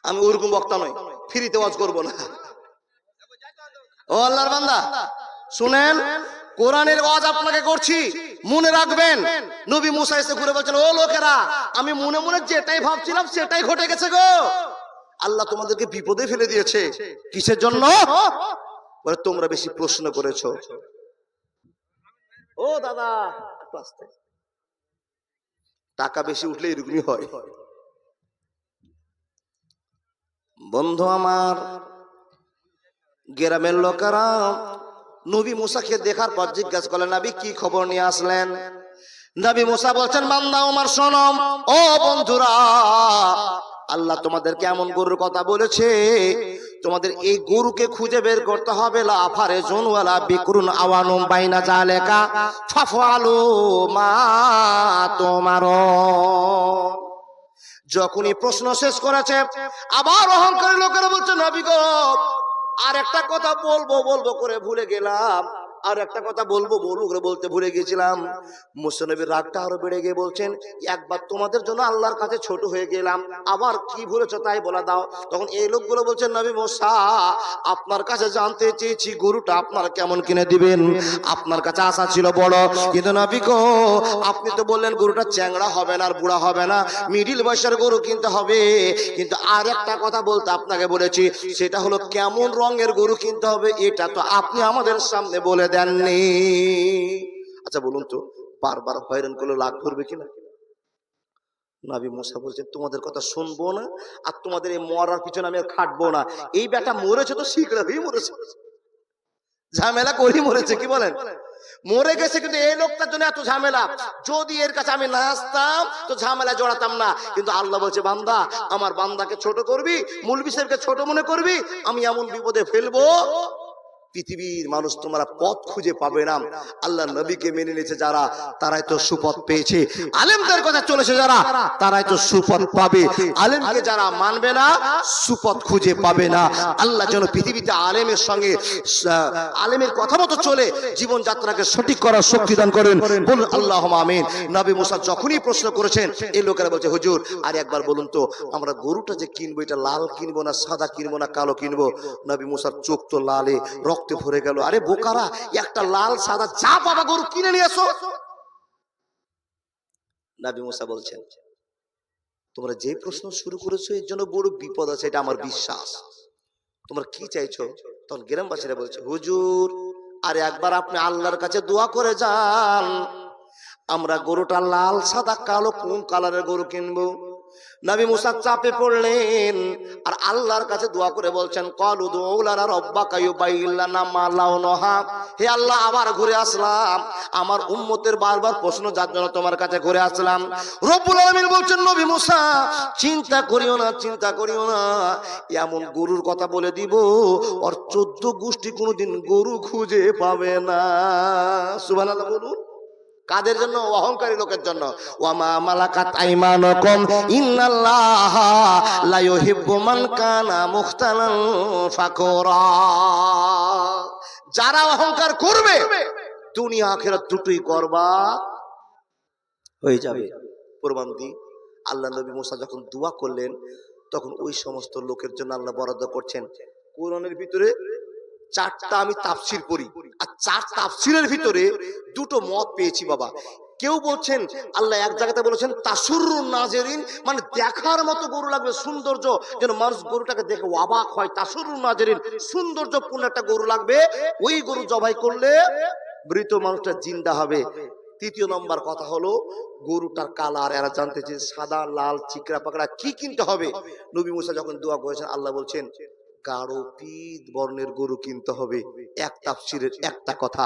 আমি ওরকম বক্তা নই, ফ্রিতে ওয়াজ করবো না। ও আল্লাহর বান্দা, শুনেন, কোরআনের ওয়াজ আপনাকে করছি, মনে রাখবেন। নবী মুসা এসে ঘুরে বলছেন, ও লোকেরা, আমি মনে মনে যেটাই ভাবছিলাম সেটাই ঘটে গেছে গো। আল্লাহ তোমাদেরকে বিপদে ফেলে দিয়েছে। কিসের জন্য? বলে, তোমরা বেশি প্রশ্ন করেছো। ও দাদা, টাকা বেশি উঠলে এরকমই হয়। বন্ধু আমার, গ্রামের লোকেরা নবী মুসাকে দেখার পর জিজ্ঞাসা করলেন, নবী কি খবর নিয়ে আসলেন? নবী মুসা বলছেন, বান্দা আমার শোনো, ও বন্ধুরা, আল্লাহ তোমাদেরকে এমন গরুর কথা বলেছে, তোমাদের এই গরুকে খুঁজে বের করতে হবে। লা ফারেজুন ওয়ালা বিকরুন আওয়ানুম বাইনা জালেকা ফাফআলু মা তুমারুন। যখনই প্রশ্ন শেষ করেছে, আবার অহংকারী লোকেরা বলছে, নবী গো, আর একটা কথা বলবো বলবো করে ভুলে গেলাম, আর একটা কথা বলবো বলবো করে বলতে ভুলে গেছিলাম। মুসা নবীর রাগটা আরো বেড়ে গিয়ে বলছেন, একবার তোমাদের জন্য আল্লাহর কাছে ছোট হয়ে গেলাম, আবার কি ভুলেছো তাই বলে দাও। তখন এই লোকগুলো বলছেন, নবী মুসা, আপনার কাছে জানতে চেয়েছি গরুটা আপনারা কেমন কিনে দিবেন, আপনার কাছে আশা ছিল বড়, কিন্তু নবী গো, আপনি তো বললেন গরুটা চ্যাংড়া হবে না আর বুড়া হবে না, মিডিল বয়সের গরু কিনতে হবে। কিন্তু আর একটা কথা বলতে আপনাকে বলেছি, সেটা হলো কেমন রঙের গরু কিনতে হবে, এটা তো আপনি আমাদের সামনে বলে দেননি। আচ্ছা বলুন তো, বারবার হয়রান করলে লাভ করবে কিনা? নবী মুসা বলছেন, তোমাদের কথা শুনবো না, আর তোমাদের এই মরার পিছনে আমি আর খাটবো না। এই বেটা মরেছে তো শিখরা হয়ে মরেছে, ঝামেলা করি মরেছে, কি বলেন? মরে গেছে, কিন্তু এই লোকটার জন্য এত ঝামেলা। যদি এর কাছে আমি না আসতাম তো ঝামেলা জড়াতাম না। কিন্তু আল্লাহ বলছে, বান্দা, আমার বান্দাকে ছোট করবি, মৌলভী সাহেবকে ছোট মনে করবি, আমি এমন বিপদে ফেলবো, পৃথিবীর মানুষ তোমরা পথ খুঁজে পাবে না। আল্লাহ নবীকে মেনে নিয়েছে যারা, তারাই তো সুপথ পেয়েছে। আলেমদের কথা চলেছে যারা, তারাই তো সুপথ পাবে। আলেমকে যারা মানবে না, সুপথ খুঁজে পাবে না। আল্লাহ যেন পৃথিবীতে আলেমের সঙ্গে, আলেমের কথা মতো চলে জীবনযাত্রাকে সঠিক করার শক্তি দান করেন, বলুন আল্লাহুম্মা আমিন। নবী মুসা যখনই প্রশ্ন করেছেন, এই লোকেরা বলছে, হুজুর আর একবার বলুন তো, আমরা গরুটা যে কিনবো, এটা লাল কিনবো না সাদা কিনবো না কালো কিনবো? নবী মুসার চোখ তো লালে রক্তে ভরে গেল। আরে বোকারা, একটা লাল সাদা যা বাবা গরু কিনে নিয়ে এসো। নবী মুসা বলছেন, তোমরা যে প্রশ্ন শুরু করেছো এর জন্য বড় বিপদ আছে, এটা আমার বিশ্বাস। তোমরা কি চাইছো? তখন গ্রামবাসীরা বলছে, হুজুর আরে একবার আপনি আল্লাহর কাছে দোয়া করে যান, আমরা গরুটা লাল সাদা কালো কোন কালারের গরু কিনবো। নবী মুসা চাপে পড়লেন আর আল্লাহর কাছে দোয়া করে বলছেন, ক্বালু দুউ লানা রাব্বাকা ইউবাইয়িন লানা মা লাউনুহা। হে আল্লাহ, আবার ঘুরে আসলাম, আমার উম্মতের বারবার প্রশ্ন যার জন্য তোমার কাছে ঘুরে আসলাম। রব্বুল আলামিন বলছেন, নবী মুসা চিন্তা করিও না, চিন্তা করিও না, এমন গরুর কথা বলে দিব আর 14 গোষ্ঠী কোনোদিন গরু খুঁজে পাবে না। সুবহানাল্লাহ বলুন। কাদের জন্য? অহংকারী লোকের জন্য। ওয়ামা মালাকাত আইমানুকুম ইন্নাল্লাহা লা ইউহিব্বু মান কানা মুখতালান ফাকুরা। যারা অহংকার করবে, দুনিয়া আখিরাত দুটোই করবা হয়ে যাবে। প্রমাণ দি, আল্লাহ নবী মুসা যখন দোয়া করলেন, তখন ওই সমস্ত লোকের জন্য আল্লাহ বরাদ্দ করছেন। কোরআনের ভিতরে 4টা আমি তাফসীর পড়ি, আর 4 তাফসীরের ভিতরে 2টো মত পেয়েছি বাবা। কেউ বলছেন আল্লাহ এক জায়গাতে বলেছেন তাসুরুন নাজিরিন, মানে দেখার মতো গরু লাগবে, সৌন্দর্য, যেন মানুষ গরুটাকে দেখে অবাক হয়। তাসুরুন নাজিরিন, সৌন্দর্যপূর্ণ একটা গরু লাগবে, ওই গরু জবাই করলে মৃত মানুষটা জিন্দা হবে। 3য় নম্বর কথা হলো গরুটার কালার, এরা জানতে চেয়ে সাদা লাল চিকরা পাকড়া কি কিনতে হবে। নবী মুসা যখন দোয়া করেছেন, আল্লাহ বলছেন গাঢ় পীত বর্ণের গরু কিনতে হবে। এক তাফসীরের একটা কথা।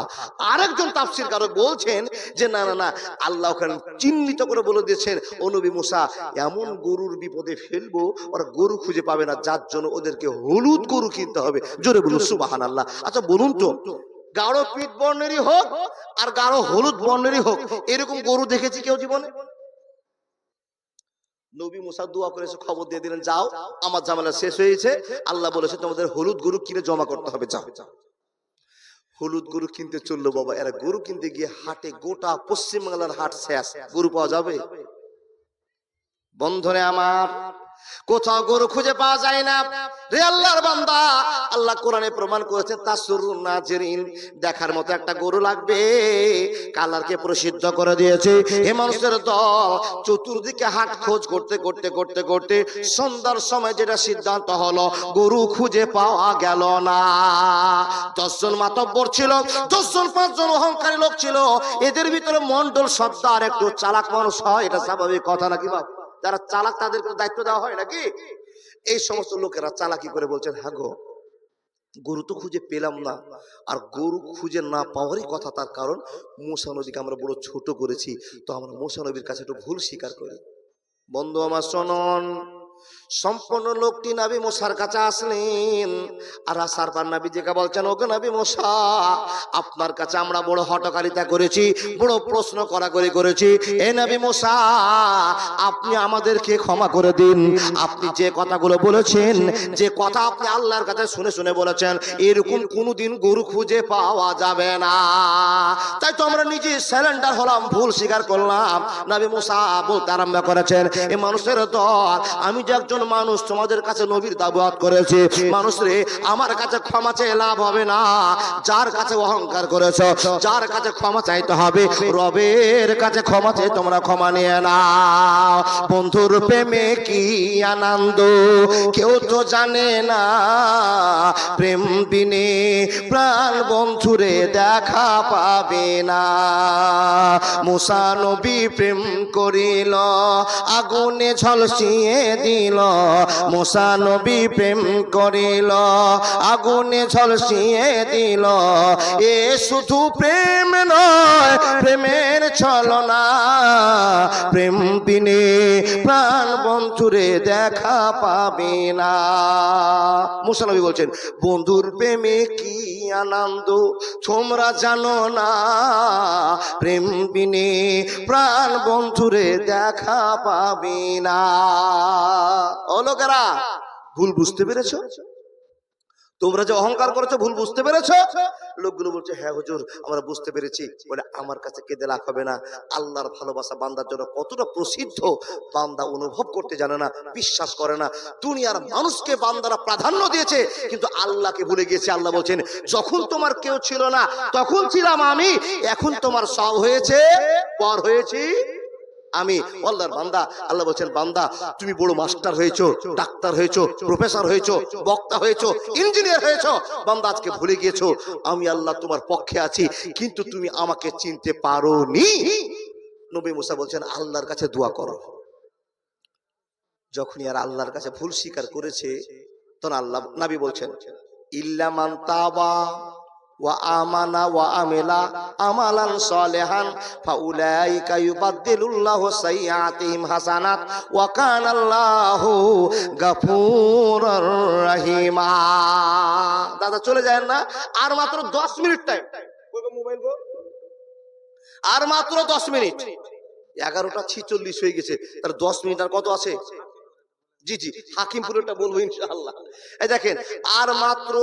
আরেকজন তাফসীরকারক বলছেন যে না না না, আল্লাহ ওখানে চিহ্নিত করে বলে দিয়েছেন, ও নবী মুসা এমন গরুর বিপদে ফেলবো ওরা গরু খুঁজে পাবে না, যার জন্য ওদেরকে হলুদ গরু কিনতে হবে। জোরে বলুন সুবহানাল্লাহ। আচ্ছা বলুন তো, গাঢ় পীত বর্ণেরই হোক আর গাঢ় হলুদ বর্ণেরই হোক, এরকম গরু দেখেছি কেউ জীবনে? নবী মুসা দোয়া করেছে, খবর দিয়ে দিলেন, যাও আমার ঝামেলা শেষ হয়েছে, আল্লাহ বলেছে তোমাদের হলুদ গরু কিনে জমা করতে হবে, যাও। হলুদ গরু কিনতে চললো বাবা। এরা গরু কিনতে গিয়ে হাটে, গোটা পশ্চিমবাংলার হাট শেষ, গরু পাওয়া যাবে? বন্ধুরে আমার, কোথাও গরু খুঁজে পাওয়া যায় না রে আল্লাহর বান্দা। আল্লাহ কোরআনে প্রমাণ করেছেন তাসুরুন নাজিরিন, দেখার মতো একটা গরু লাগবে, কালারকে প্রসিদ্ধ করে দিয়েছে। হে মানুষের দল, চতুর্দিকে হাট খোঁজ করতে করতে করতে করতে সন্ধ্যার সময় যেটা সিদ্ধান্ত হলো, গরু খুঁজে পাওয়া গেল না। 10 জন মাতব্বর ছিল, 10 জন 5 জন অহংকারী লোক ছিল। এদের ভিতরে মন্ডল সর্দার একটু চালাক মানুষ হয়, এটা স্বাভাবিক কথা নাকি বাবা? যারা চালাক তাদেরকে দায়িত্ব দেওয়া হয় নাকি? এই সমস্ত লোকেরা চালাকি করে বলছেন, হ্যাঁ গো গরু তো খুঁজে পেলাম না। আর গরু খুঁজে না পাওয়ারই কথা, তার কারণ মুসা নবীকে আমরা বড় ছোট করেছি, তো আমরা মুসা নবীর কাছে একটু ভুল স্বীকার করি। বন্ধু আমার শুনুন, সম্পূর্ণ লোকটি নবী মুসার কাছে আসলেন, আর আসার পর নবীজিকে বলছেন, ওগো নবী মুসা, আপনার কাছে আমরা বড় হটকারিতা করেছি, বড় প্রশ্ন করাকরি করেছি। এ নবী মুসা, আপনি আমাদেরকে ক্ষমা করে দিন। আপনি যে কথাগুলো বলেছেন, যে কথা আপনি আল্লাহর কাছে শুনে শুনে বলেছেন, এরকম কোনোদিন গরু খুঁজে পাওয়া যাবে না। তাই তো আমরা নিজে স্যালেন্ডার হলাম, ভুল স্বীকার করলাম। নবী মুসা বলতে আরম্ভ করেছেন, এ মানুষের দল, আমি যে একজন মানুষ তোমাদের কাছে নবীর দাওয়াত করেছি, মানুষ রে, আমার কাছে ক্ষমা চেয়ে লাভ হবে না। যার কাছে অহংকার করেছ, যার কাছে ক্ষমা চাইতে হবে, রবের কাছে ক্ষমা চেয়ে তোমরা ক্ষমা নিয়ে নাও। বন্ধুর প্রেমে কি আনন্দ কেউ তো জানে না, প্রেম বিনে প্রাণ বন্ধুরে দেখা পাবে না। মুসা নবী প্রেম করিল, আগুনে ঝলসিয়ে দিল। মুসা নবী প্রেম করিল, আগুনে ঝলসিয়ে দিল। এ শুধু প্রেম নয়, প্রেমের ছলনা, প্রেম বিনে প্রাণ বন্ধুরে দেখা পাবে না। মুসা নবী বলছেন, বন্ধুর প্রেমে কি আনন্দ তোমরা জানো না, প্রেম বিনে প্রাণ বন্ধুরে দেখা পাবে না। ও লোকেরা, ভুল বুঝতে পেরেছো? তোমরা যে অহংকার করেছো, ভুল বুঝতে পেরেছো? লোকগুলো বলছে, হ্যাঁ হুজুর, আমরা বুঝতে পেরেছি। বলে, আমার কাছে কেঁদে লাভ হবে না। আল্লাহর ভালোবাসা বান্দার জন্য কতটা প্রসিদ্ধ বান্দা অনুভব করতে জানে না, বিশ্বাস করে না। দুনিয়ার মানুষকে বান্দারা প্রাধান্য দিয়েছে, কিন্তু আল্লাহকে ভুলে গিয়েছে। আল্লাহ বলছেন, যখন তোমার কেউ ছিল না তখন ছিলাম আমি, এখন তোমার সব হয়েছে, পর হয়েছি আমি। আল্লাহর বান্দা, আল্লাহ বলছেন, বান্দা তুমি বড় মাস্টার হয়েছো, ডাক্তার হয়েছো, প্রফেসর হয়েছো, বক্তা হয়েছো, ইঞ্জিনিয়ার হয়েছো, বান্দা আজকে ভুলে গিয়েছো আমি আল্লাহ তোমার পক্ষে আছি, কিন্তু তুমি আমাকে চিনতে পারোনি। নবী মুসা বলছেন, আল্লাহর কাছে দোয়া করো। যখনই আর আল্লাহর কাছে ভুল স্বীকার করেছে, তখন আল্লাহ, নবী বলছেন, ইল্লা মান তাবা ওয়া আমানা ওয়া আমিলা আমালান সালিহান ফাউলাইকা ইউবাদদিলুল্লাহু সাইয়্যাতিহিম হাসানাত ওয়া কানাল্লাহু গফুরুর রহিমা। দাদা চলে যায় না, আর মাত্র 10 মিনিট টাইম, মোবাইল গো, আর মাত্র 10 মিনিট। 11:46 হয়ে গেছে, তার 10 মিনিট আর কত আছে? জি জি, হাকিমপুরেরটা বলবো ইনশাআল্লাহ। এই দেখেন, আর মাত্র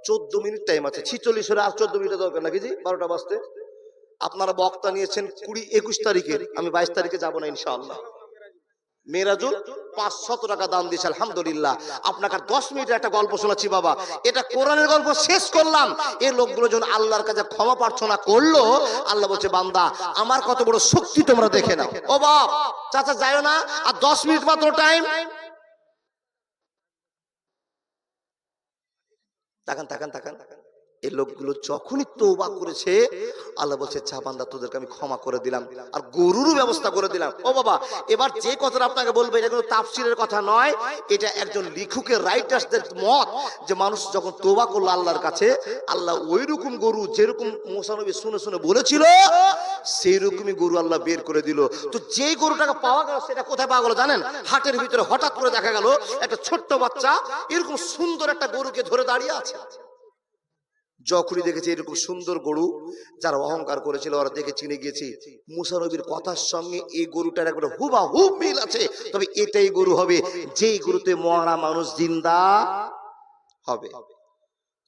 14 মিনিট টাইম আছে। 46 হলে আর 14 মিনিট দরকার নাকি জি? 12টা বাজতে। আপনারা বক্তা নিয়েছেন 20-21 তারিখের, আমি 22 তারিখে যাবো না ইনশাআল্লাহ। মেরাজুল 500 টাকা দাম দিয়েছে, আলহামদুলিল্লাহ। আপনাকে 10 মিনিটের একটা গল্প শোনাচ্ছি বাবা, এটা কোরআনের গল্প শেষ করলাম। এই লোকগুলো যখন আল্লাহর কাছে ক্ষমা প্রার্থনা করলো, আল্লাহ বলছে, বান্দা আমার কত বড় শক্তি তোমরা দেখে নাও। ও বাপ, চাচা যাও না, আর 10 মিনিট মাত্র টাইম। তাকান তাকান তাকান, এই লোকগুলো যখনই তওবা করেছে, আল্লাহ বলছে, চা বান্দা তোদেরকে আমি ক্ষমা করে দিলাম, আর গরুরও ব্যবস্থা করে দিলাম। ও বাবা, এবার যে কথাটা আপনাকে বলবো, এটা কিন্তু তাফসীরের কথা নয়, এটা একজন লেখকের, রাইটার্সদের মত, যে মানুষ যখন তওবা করলো আল্লাহর কাছে, আল্লাহ ওই রকম গরু যেরকম মুসা নবী শুনে শুনে বলেছিল, সেই রকমই গরু আল্লাহ বের করে দিল। তো যেই গরুটাকে পাওয়া গেল, সেটা কোথায় পাওয়া গেল জানেন? হাটের ভিতরে হঠাৎ করে দেখা গেল একটা ছোট্ট বাচ্চা এরকম সুন্দর একটা গরুকে ধরে দাঁড়িয়ে আছে। যখনই দেখেছে এরকম সুন্দর গরু, যারা অহংকার করেছিল ওরা দেখে চিনে গিয়েছে, মুসা নবীর কথার সঙ্গে এই গরুটার একবারে হুবাহুব মিল আছে। তবে এটাই গরু হবে যেই গরুতে মরা মানুষ জিন্দা হবে।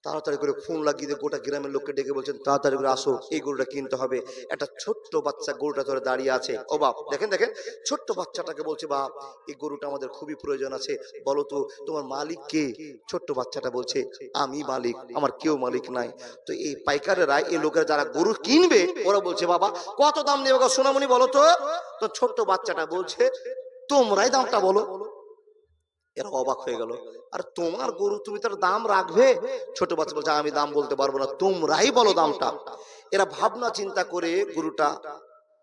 তাড়াতাড়ি করে ফোন লাগিয়ে গোটা গ্রামের লোককে ডেকে বলছেন, তাড়াতাড়ি করে আসো, এই গরুটা কিনতে হবে। একটা ছোট্ট বাচ্চা গরুটা ধরে দাঁড়িয়ে আছে। ও বাপ, দেখেন দেখেন, ছোট্ট বাচ্চাটাকে বলছে, বাপ এই গরুটা আমাদের খুবই প্রয়োজন আছে, বলো তো তোমার মালিক কে? ছোট্ট বাচ্চাটা বলছে, আমি মালিক, আমার কেউ মালিক নাই। তো এই পাইকারেরা, এই লোকেরা যারা গরু কিনবে, ওরা বলছে, বাবা কত দাম নেবে গো সোনামণি বলো তো? তো ছোট্ট বাচ্চাটা বলছে, তোমরাই দামটা বলো। এরা অবাক হয়ে গেল, আর তোমার গরু, তুমি তার দাম রাখবে? ছোট বাচ্চা বলছে, আমি দাম বলতে পারবো না, তোমরাই বলো দামটা। এরা ভাবনা চিন্তা করে গরুটা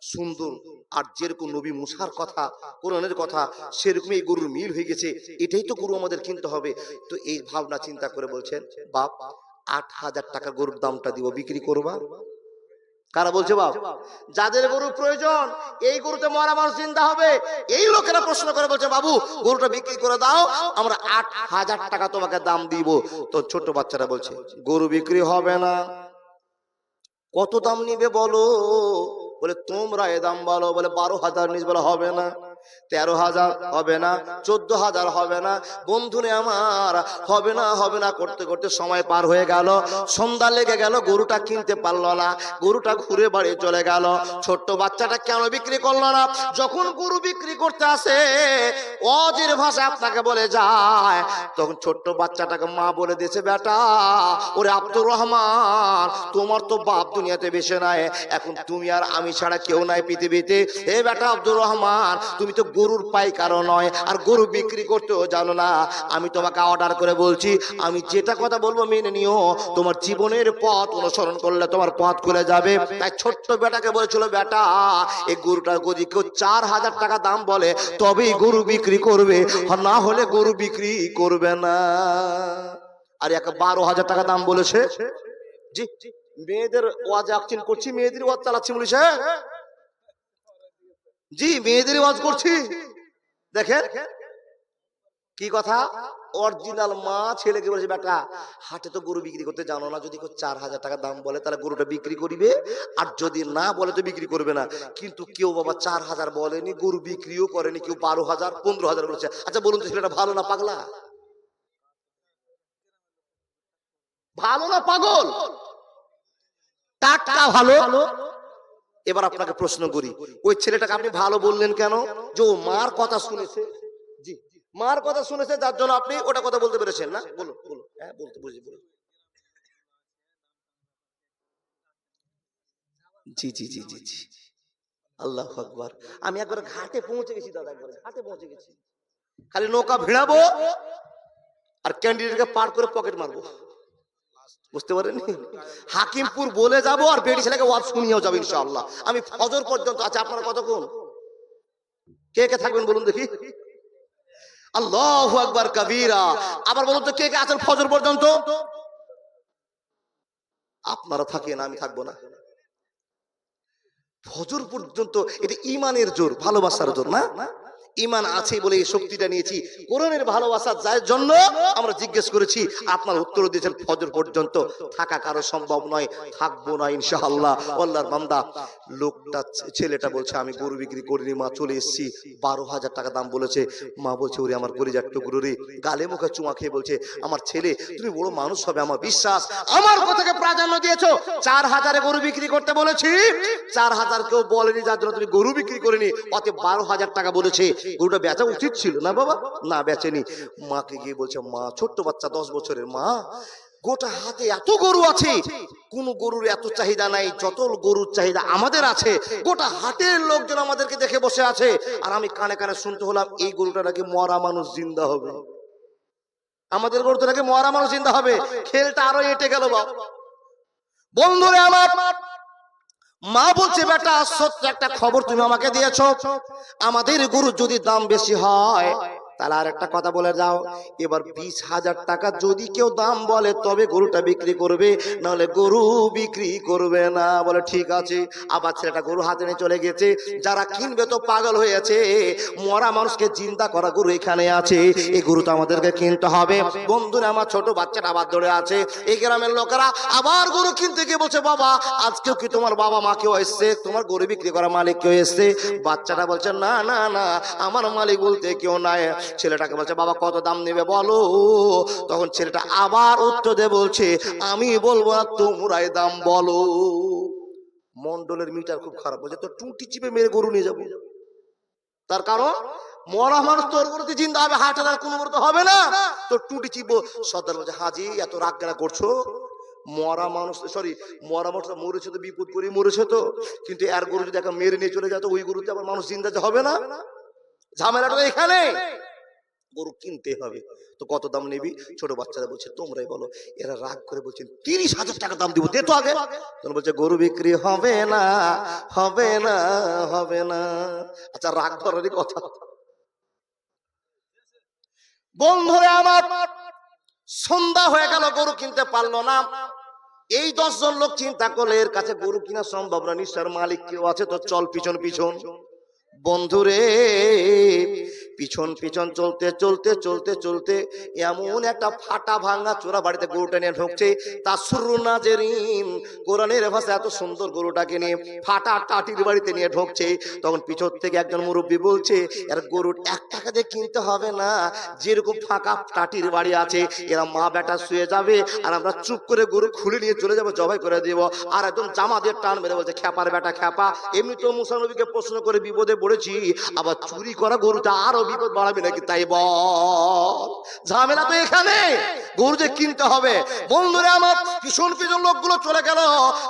সুন্দর, আর যেরকম নবী মুসার কথা, কোরআনের কথা, সেরকম এই গরুর মিল হয়ে গেছে, এটাই তো গরু আমাদের কিনতে হবে। তো এই ভাবনা চিন্তা করে বলছেন, বাপ 8,000 টাকা গরুর দামটা দিব, বিক্রি করবা? কারা বলছে বাপ? যাদের গরু প্রয়োজন, এই গরুতে মরা মানুষ জিন্দা হবে, এই লোকেরা প্রশ্ন করে বলছে, বাবু গরুটা বিক্রি করে দাও, আমরা 8,000 টাকা তোমাকে দাম দিব। তো ছোট বাচ্চারা বলছে, গরু বিক্রি হবে না। কত দাম নিবে বলো? বলে তোমরা এ দাম বলো। বলে 12,000 নিস। বলে হবে না। 13,000 হবে না। 14,000 হবে না। বন্ধুরে আমার, হবে না হবে না করতে করতে সময় পার হয়ে গেল, সন্ধ্যা লেগে গেল, গরুটা কিনতে পারলো না, গরুটা ঘুরে বাড়ি চলে গেল। ছোট্ট বাচ্চাটা কেন বিক্রি করলো না? যখন গরু বিক্রি করতে আসে, অজের ভাষা আপনাকে বলে যায়, তখন ছোট্ট বাচ্চাটাকে মা বলে দিয়েছে, বেটা ওরে আব্দুর রহমান, তোমার তো বাপ দুনিয়াতে বেশি নাই, এখন তুমি আর আমি ছাড়া কেউ নাই পৃথিবীতে। এ বেটা আব্দুর রহমান, তুমি তো গরুর পাইকারও নয়, আর গরু বিক্রি করতেও জানো না। আমি তোমাকে অর্ডার করে বলছি, আমি যেটা কথা বলবো মেনে নিও, তোমার জীবনের পথ অনুসরণ করলে তোমার পথ খুলে যাবে। তাই ছোট্ট বেটাকে বলেছিল, বেটা এই গরুটা যদি কেউ 4,000 টাকা দাম বলে তবেই গরু বিক্রি করবে, আর না হলে গরু বিক্রি করবে না। আর একে 12,000 টাকা দাম বলেছে। জি, মেয়েদের ওয়াজ অ্যাকশন করছি, মেয়েদের ওয়াজ চালাচ্ছি বলেছে। জি, মেয়েদের ওয়াজ করছি। দেখেন কি কথা, অরিজিনাল মা ছেলেকে বলেছে, বেটা হাটে তো গরু বিক্রি করতে জানো না, যদি কেউ 4,000 টাকা দাম বলে তাহলে গরুটা বিক্রি করিবে, আর যদি না বলে তো বিক্রি করবে না। কিন্তু কেউ বাবা 4,000 বলেনি, গরু বিক্রিও করেনি, কেউ 12,000 15,000 বলেছে। আচ্ছা বলুন তো, ছেলেটা ভালো না পাগলা? ভালো না পাগল? টাটকা ভালো। এবার আপনাকে প্রশ্ন করি, ওই ছেলেটাকে আপনি ভালো বললেন কেন? যে ও মার কথা শুনেছে। জি, মার কথা শুনেছে, যার জন্য আপনি ওটা কথা বলতে পেরেছেন না। বলুন বলুন, হ্যাঁ বলতে বুঝি বলুন। জি জি জি জি জি, আল্লাহু আকবার। আমি একবার ঘাটে পৌঁছে গেছি দাদা, একবার ঘাটে পৌঁছে গেছি, খালি নৌকা ভিড়াবো আর ক্যান্ডিডেটকে পার করে পকেট মারবো, বুঝতে পারেন? হাকিমপুর বলে যাব আর বেড়ি ছেলেকে ওয়াজ শুনিয়েও যাবো ইনশাআল্লাহ। আমি ফজর পর্যন্ত আছে। আপনারা কতক্ষণ কে কে থাকবেন বলুন দেখি? আল্লাহু আকবার কাবীরা। আবার বলুন তো, কে কে আছেন ফজর পর্যন্ত? আপনারা থাকেন, আমি থাকবো না। ফজর পর্যন্ত এটা ইমানের জোর, ভালোবাসার জোর না? ইমান আছে বলে এই শক্তিটা নিয়েছি, কোরআনের ভালোবাসা যার জন্য আমরা জিজ্ঞেস করেছি, আপনার উত্তর দিয়েছেন ফজর পর্যন্ত। থাকা কারো সম্ভব নয়, থাকবো না ইনশাআল্লাহ। আল্লাহর বান্দা লোকটা, ছেলেটা বলছে, আমি গরু বিক্রি করিনি মা, চলে এসেছি, 12,000 টাকা দাম বলেছে। মা বলছে, ওরে আমার কলিজার টুকরো রে, গালে মুখে চুমা খেয়ে বলছে, আমার ছেলে তুমি বড় মানুষ হবে, আমার বিশ্বাস, আমার কথাকে প্রাধান্য দিয়েছো। 4,000 গরু বিক্রি করতে বলেছি, 4,000 কেউ বলেনি, যার জন্য তুমি গরু বিক্রি করেনি, অতএব 12,000 টাকা বলেছে। গরুটা বেচা উচিত ছিল না বাবা, না বেচেনি। মাকে গিয়ে বলছে, মা, ছোট্ট বাচ্চা 10 বছরের, মা গোটা হাতে এত গরু আছে, কোন গরুর এত চাহিদা নাই যত গরুর চাহিদা আমাদের আছে। গোটা হাটের লোকজন আমাদেরকে দেখে বসে আছে, আর আমি কানে কানে শুনতে হলাম এই গরুটা নাকি মরা মানুষ জিন্দা হবে। আমাদের গরুটা নাকি মরা মানুষ জিন্দা হবে। খেলটা আরো এঁটে গেল বাবা। বন্ধুরে আমার, মা বলছে, বেটা সত্য একটা খবর তুমি আমাকে দিয়েছো, আমাদের গরু যদি দাম বেশি হয় তাহলে আর একটা কথা বলে যাও, এবার 20,000 টাকা যদি কেউ দাম বলে তবে গরুটা বিক্রি করবে, নাহলে গরু বিক্রি করবে না। বলে ঠিক আছে। আবার ছেলেটা গরু হাতে নিয়ে চলে গেছে। যারা কিনবে তো পাগল হয়েছে, মরা মানুষকে জিন্দা করা গরু এখানে আছে, এই গরু তো আমাদেরকে কিনতে হবে। বন্ধুরা আমার, ছোট বাচ্চাটা আবার ধরে আছে। এই গ্রামের লোকেরা আবার গরু কিনতে গিয়ে বলছে, বাবা আজকেও কি তোমার বাবা মা কেউ এসছে, তোমার গরু বিক্রি করা মালিক কেউ এসছে? বাচ্চাটা বলছে, না না না, আমার মালিক বলতে কেউ নাই। ছেলেটাকে বলছে, বাবা কত দাম নেবে বলো? তখন ছেলেটা আবার উত্তর দিয়ে বলছে, আমি বলবো না, তোমরাই দাম বলো। মন্ডলের মিটার খুব খারাপ, বলছে তো টুটি চিপে মেরে গরু নিয়ে যাবো। তার কারণ মরা মানুষ তোর গরুতে জিন্দা হবে, হাট আর কোনো গরুতে হবে না, তোর টুটি চিপবো। সর্দার বলছে, হাজি এত রাগ কেন করছো? মরা মানুষ, সরি মরা মানুষ মরেছে তো বিপদ করে মরেছে তো, কিন্তু এর গরু যদি একটা মেরে নিয়ে চলে যেত, ওই গরুতে আবার মানুষ জিন্দা হবে না। ঝামেলাটা এখানে। গরু কিনতে হবে। তো কত দাম নিবি? ছোট বাচ্চারা বলছে তোমরাই বলো। এরা রাগ করে বলছেন 30,000 টাকা দাম দিব, দে তো আগে। তখন বলছে গরু বিক্রি হবে না, হবে না, হবে না। আচ্ছা, রাগ করারই কথা। বন্ধুরে আমার, সন্ধ্যা হয়ে গেল, গরু কিনতে পারলো না। এই 10 জন লোক চিন্তা করলে এর কাছে গরু কিনা সম্ভব না, নিশ্চয় মালিক কেউ আছে, তো চল পিছন পিছন। বন্ধুরে, পিছন পিছন চলতে চলতে চলতে চলতে এমন একটা ফাটা ভাঙা চোরা বাড়িতে গরুটা নিয়ে ঢুকছে। তাসরুনাজেরিন, কোরআনের ভাষা এত সুন্দর, গরুটাকে নিয়ে ফাটা টাটির বাড়িতে নিয়ে ঢুকছে। তখন পিছন থেকে একজন মুরব্বী বলছে, এর গরুর 1 টাকা দিয়ে কিনতে হবে না, যেরকম ফাঁকা টাটির বাড়ি আছে এরা মা বেটা শুয়ে যাবে, আর আমরা চুপ করে গরু খুলে নিয়ে চলে যাবো, জবাই করে দেব। আর একদম জামা দিয়ে টান মেরে বলছে, খ্যাপার বেটা খ্যাপা, এমনি তো মুসা নবীকে প্রশ্ন করে বিপদে পড়েছি, আবার চুরি করা গরুটা আরো বিপদ বাড়াবে নাকি, তাই বল। ঝামেলা তো এখানে, গরু যে কিনতে হবে। বন্ধুরা আমার, ভীষণ ভীষণ লোকগুলো চলে গেল,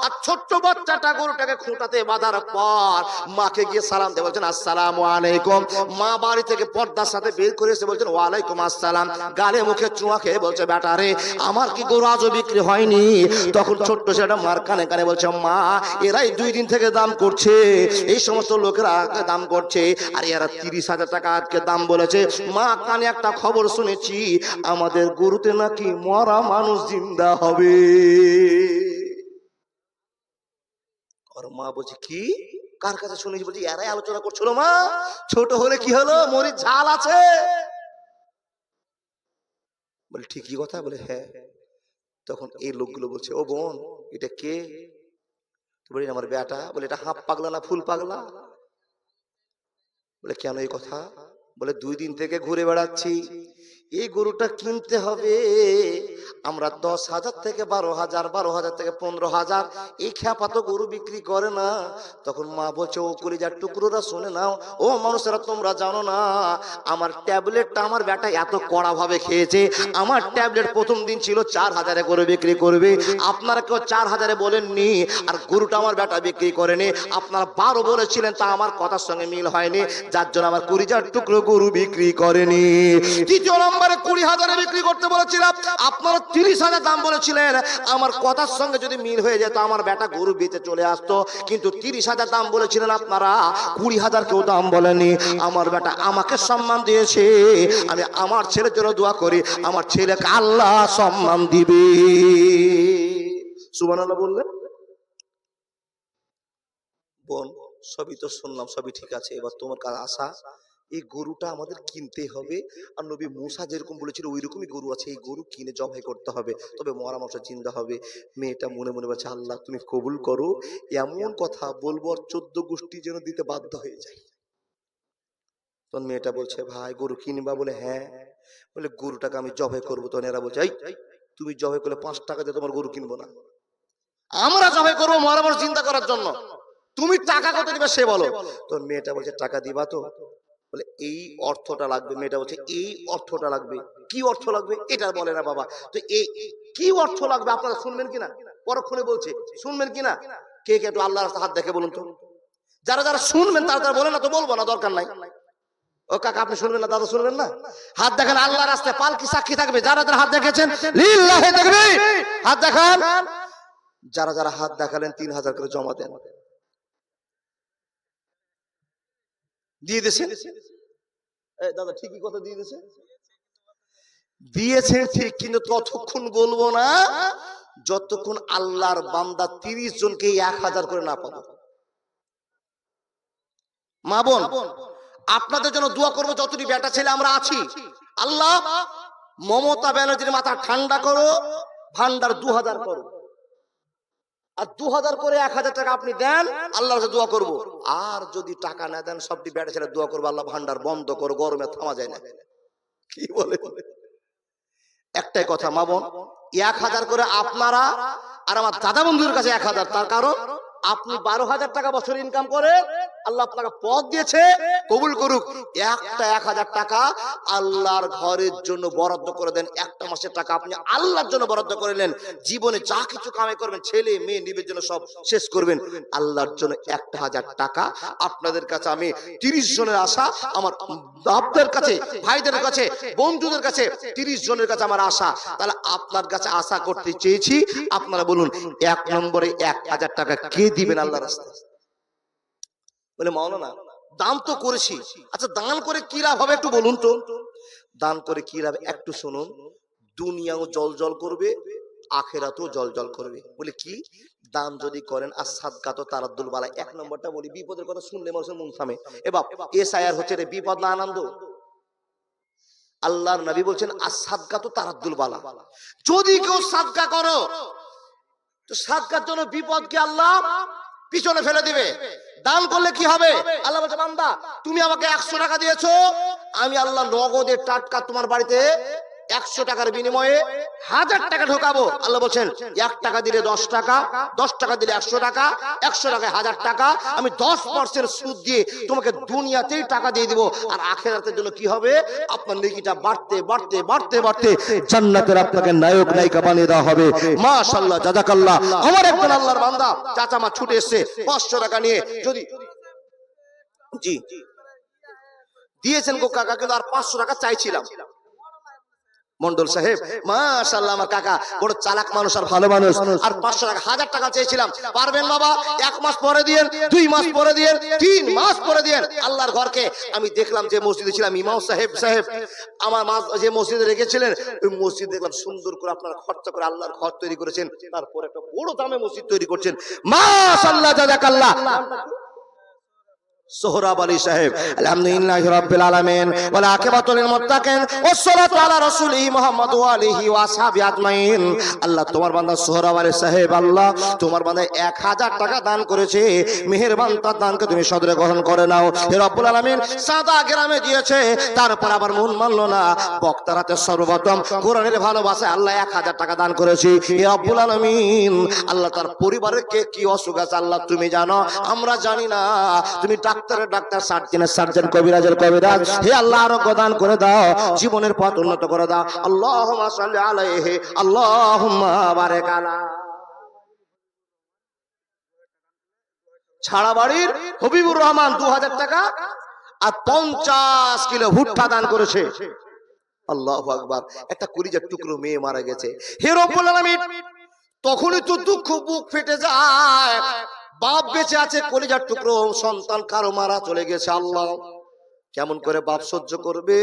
আর ছোট্ট বাচ্চাটা গরুটাকে খুঁটাতে বাঁধার পর মাকে গিয়ে সালাম দিয়ে বলছেন আসসালামু আলাইকুম। মা বাড়ি থেকে পর্দার সাথে বের করে এসে বলছেন ওয়ালাইকুম আসসালাম। গালে মুখে চুয়া খেয়ে বলছে, বেটা রে, আমার কি গরু আজও বিক্রি হয়নি? তখন ছোট্ট সেটা মার কানে কানে বলছে, মা এরাই 2 দিন থেকে দাম করছে, এই সমস্ত লোকেরা দাম করছে, আর এরা 30,000 টাকা আজকে দাম বলেছে। মা কানে একটা খবর শুনেছি, আমাদের গরুতে নাকি মরা মানুষ জিন্দা হবে। আর মা বলছে, কি, কার কাছে শুনেছি? বলছি এরাই আলোচনা করছিল। মা, ছোট হলে কি হলো, মরিচ ঝাল আছে। বলে ঠিকই কথা। বলে হ্যাঁ। তখন এই লোকগুলো বলছে, ও বোন, এটা কে? বলি আমার বেটা। বলে এটা হাফ পাগলা না ফুল পাগলা? বলে কেন এই কথা? বলে 2 দিন থেকে ঘুরে বেড়াচ্ছি, এই গরুটা কিনতে হবে, আমরা 10,000 থেকে 12,000, 12,000 থেকে 15,000, এই খ্যাপা তো গরু বিক্রি করে না। তখন মা বলছে, ও কলিজার টুকরোরা শুনে নাও, ও মানুষেরা তোমরা জানো না, আমার ট্যাবলেটটা আমার বেটা এত কড়া ভাবে খেয়েছে। আমার ট্যাবলেট প্রথম দিন ছিল 4,000 করে বিক্রি করবে, আপনারা কেউ 4,000 বলেননি, আর গরুটা আমার বেটা বিক্রি করেনি, আপনারা 12 বলেছিলেন, তা আমার কথার সঙ্গে মিল হয়নি, যার জন্য আমার কলিজার টুকরো গরু বিক্রি করেনি। তৃতীয় নম্বরে 20,000 বিক্রি করতে বলেছিলাম, আপনারা 30,000 দাম বলেছিলেন, আমার কথার সঙ্গে যদি মিল হয়ে যেত আমার বেটা গরু বেচে চলে আসতো, কিন্তু 30,000 দাম বলেছিলেন আপনারা, 20,000 কেউ দাম বলেনি। আমার বেটা আমাকে সম্মান দিয়েছে, আমি আমার ছেলের জন্য দোয়া করি, আমার ছেলেকে আল্লাহ সম্মান দিবে। সুবহানাল্লাহ বললেন। বোন, সবই তো শুনলাম, সবই ঠিক আছে, এবার তোমার কাছে আসা, এই গরুটা আমাদের কিনতে হবে, আর নবী মুসা যেরকম বলেছিল ওই রকমই গরু আছে, এই গরু কিনে জবাই করতে হবে, তবে মরা মাংস জিন্দা হবে। মেয়েটা মনে মনে বলছে, আল্লাহ তুমি কবুল করো, এমন কথা বলবো আর 14 গোষ্ঠী যেন দিতে বাধ্য হয়ে যায়। তখন মেয়েটা বলছে, ভাই গরু কিনবা? বলে হ্যাঁ। বলে গরুটাকে আমি জবাই করবো। তখন এরা বলছে, এই তুমি জবাই করলে 5 টাকা দিয়ে তোমার গরু কিনবো না, আমরা জবাই করবো মরা মাংস জিন্দা করার জন্য, তুমি টাকা কত দিবে সে বলো। তখন মেয়েটা বলছে, টাকা দিবা তো? বলে এই অর্থটা লাগবে। মেয়েটা বলছে, এই অর্থটা লাগবে। কি অর্থ লাগবে এটা বলে না বাবা, তো এই কি অর্থ লাগবে আপনারা শুনবেন কিনা? পরক্ষণে বলছে, শুনবেন কিনা? কে কে একটু আল্লাহর হাত দেখে বলুন তো। যারা যারা শুনবেন তারা তারা বলে না তো, বলবো না, দরকার নাই। ও কাকা আপনি শুনবেন না, দাদা শুনবেন না? হাত দেখেন, আল্লাহর রাস্তায় পালকি সাক্ষী থাকবে, যারা যারা হাত দেখেছেন লিল্লাহি তাকবীর, হাত দেখান। যারা যারা হাত দেখালেন 3,000 করে জমা দেন। দিয়ে দিয়েছে দাদা, ঠিকই কথা দিয়ে দিয়েছে, দিয়েছে ঠিক, কিন্তু ততক্ষণ বলবো না যতক্ষণ আল্লাহর বান্দা 30 জনকে 1,000 করে না পাবো। মা বোন, আপনাদের জন্য দোয়া করবো, যতটি বেটা ছেলে আমরা আছি, আল্লাহ মমতা ব্যানার্জির মাথা ঠান্ডা করো, ভান্ডার 2,000 করো, আর 2,000 করে 1,000 টাকা আপনি দেন, আল্লাহর কাছে দোয়া করবো। আর যদি টাকা না দেন, সবটি বেটা ছেলে দোয়া করবো, আল্লাহ ভান্ডার বন্ধ করো, গরমে থামা যায় না। কি বলে? একটাই কথা মা বোন, 1,000 করে আপনারা আর আমার দাদা বন্ধুর কাছে 1,000, তার কারণ আপনি 12,000 টাকা বছর ইনকাম করে, আল্লাহ আপনাকে পথ দিয়েছে, কবুল করুক। একটা 1000 টাকা আল্লাহর ঘরের জন্য বরাদ্দ করে দেন। একটা মাসের টাকা আপনি আল্লাহর জন্য বরাদ্দ করে নেন। জীবনে যা কিছু কামাই করবেন, ছেলে মেয়ে নিবের জন্য সব শেষ করবেন, আল্লাহর জন্য 1000 টাকা। আপনাদের কাছে আমি 30 জনের আশা, আমার বাপদের কাছে, ভাইদের কাছে, বন্ধুদের কাছে 30 জনের কাছে আমার আশা। তাহলে আপনার কাছে আশা করতে চেয়েছি, আপনারা বলুন 1 নম্বরে 1000 টাকা কে দিবেন আল্লাহর রাস্তায়? বলে মাওলানা দান তো করেছি, আচ্ছা দান করে কি লাভ হবে একটু বলুন তো। দান করে কি লাভ একটু শুনুন। দুনিয়াও জল জল করবে, আখেরাতেও জল জল করবে। বলে কি? দান যদি করেন আর সাদকাত তারাদ্দুল বালা। 1 নম্বরটা বলি, বিপদের কথা শুনলে মানুষের মন থামে। এবার এসআইআর হচ্ছে রে বিপদ না আনন্দ। আল্লাহর নবী বলছেন আর সাদকাত তারাদ্দুল বালা। যদি কেউ সাদকা করো তো সাদকার জন্য বিপদকে আল্লাহ পিছনে ফেলে দিবে। দান করলে কি হবে? আল্লাহ বলছে বান্দা তুমি আমাকে 100 টাকা দিয়েছো, আমি আল্লাহ নগদে টাটকা তোমার বাড়িতে 100 টাকার বিনিময়ে 1000 টাকা ঢোকাবো। আল্লাহ বলছেন 1 টাকা দিলে 10 টাকা, 10 টাকা দিলে 100 টাকা, 100 টাকায় 1000 টাকা। আমি 10% সুদ দিয়ে তোমাকে দুনিয়াতেই টাকা দিয়ে দিব। আর আখিরাতের জন্য কি হবে? আপনার নেকিটা বাড়তে বাড়তে বাড়তে বাড়তে জান্নাতের আপনাকে নায়ক নায়িকা বানিয়ে দেওয়া হবে। মাশাআল্লাহ, জাযাকাল্লাহ। আমার একজন আল্লাহর বান্দা চাচা মা ছুটে এসেছে 500 টাকা নিয়ে, যদি জি দিয়েছেন গো কাকা, কিন্তু আর 500 টাকা চাইছিলাম। মন্ডল সাহেব মাশাআল্লাহ, আমার কাকা বড় চালাক মানুষ আর ভালো মানুষ। আর 500 টাকা 1000 টাকা চেয়েছিলাম। পারবেন বাবা? 1 মাস পরে দিয়েন, 2 মাস পরে দিয়েন, 3 মাস পরে দিয়েন। আল্লাহর ঘরকে আমি দেখলাম যে মসজিদে ছিলাম, ইমাম সাহেব আমার মা যে মসজিদে রেখেছিলেন, ওই মসজিদ দেখলাম সুন্দর করে আপনারা খরচা করে আল্লাহর ঘর তৈরি করেছেন। তারপর একটা বড় দামে মসজিদ তৈরি করছেন। মাশাআল্লাহ, জাযাকাল্লাহ। সোহরাব আলী সাহেব, আলহামদুলিল্লাহি রাব্বিল আলামিন ওয়াল আকিবাতু লিল মুত্তাকিন ওয়াস সালাতু আলা রাসূলিহি মুহাম্মদ ওয়া আলিহি ওয়া আসহাবিহি আজমাইন। আল্লাহ তোমার বান্দা সোহরাব আলী সাহেব, আল্লাহ তোমার বান্দা 1000 টাকা দান করেছে। মেহেরবান তার দানকে তুমি সদরে গ্রহণ করে নাও। হে রব্বুল আলামিন, সাদা গ্রামে দিয়েছে, তারপর আবার মন মানলো না। বক্তার হাতে সর্বপ্রথম কোরআনের ভালোবাসায় আল্লাহ 1000 টাকা দান করেছে। হে রব্বুল আলামিন, আল্লাহ তার পরিবারের কে কি অসুখ আছে আল্লাহ তুমি জানো, আমরা জানি না। তুমি ডাক্তারের ডাক্তার, সার্জনের সার্জন, কবিরাজের কবিরাজ। হে আল্লাহ আরোগ্য দান করে দাও, জীবনের পথ উন্নত করে দাও। আল্লাহুম্মা সাল্লি আলাইহি, আল্লাহুম্মা বারিক আলা। ছাড়া বাড়ির হবিবুর রহমান 2000 টাকা আর 50 কিলো ভুট্টা দান করেছে। আল্লাহু আকবার। একটা কলিজার টুকরো মেয়ে মারা গেছে। হে রব্বুল আলামিন, তখনই তো দুঃখ বুক ফেটে যায়। বাপ বেঁচে আছে, কলিজার টুকরো সন্তান কারো মারা চলে গেছে। আল্লাহ কেমন করে বাপ সহ্য করবে?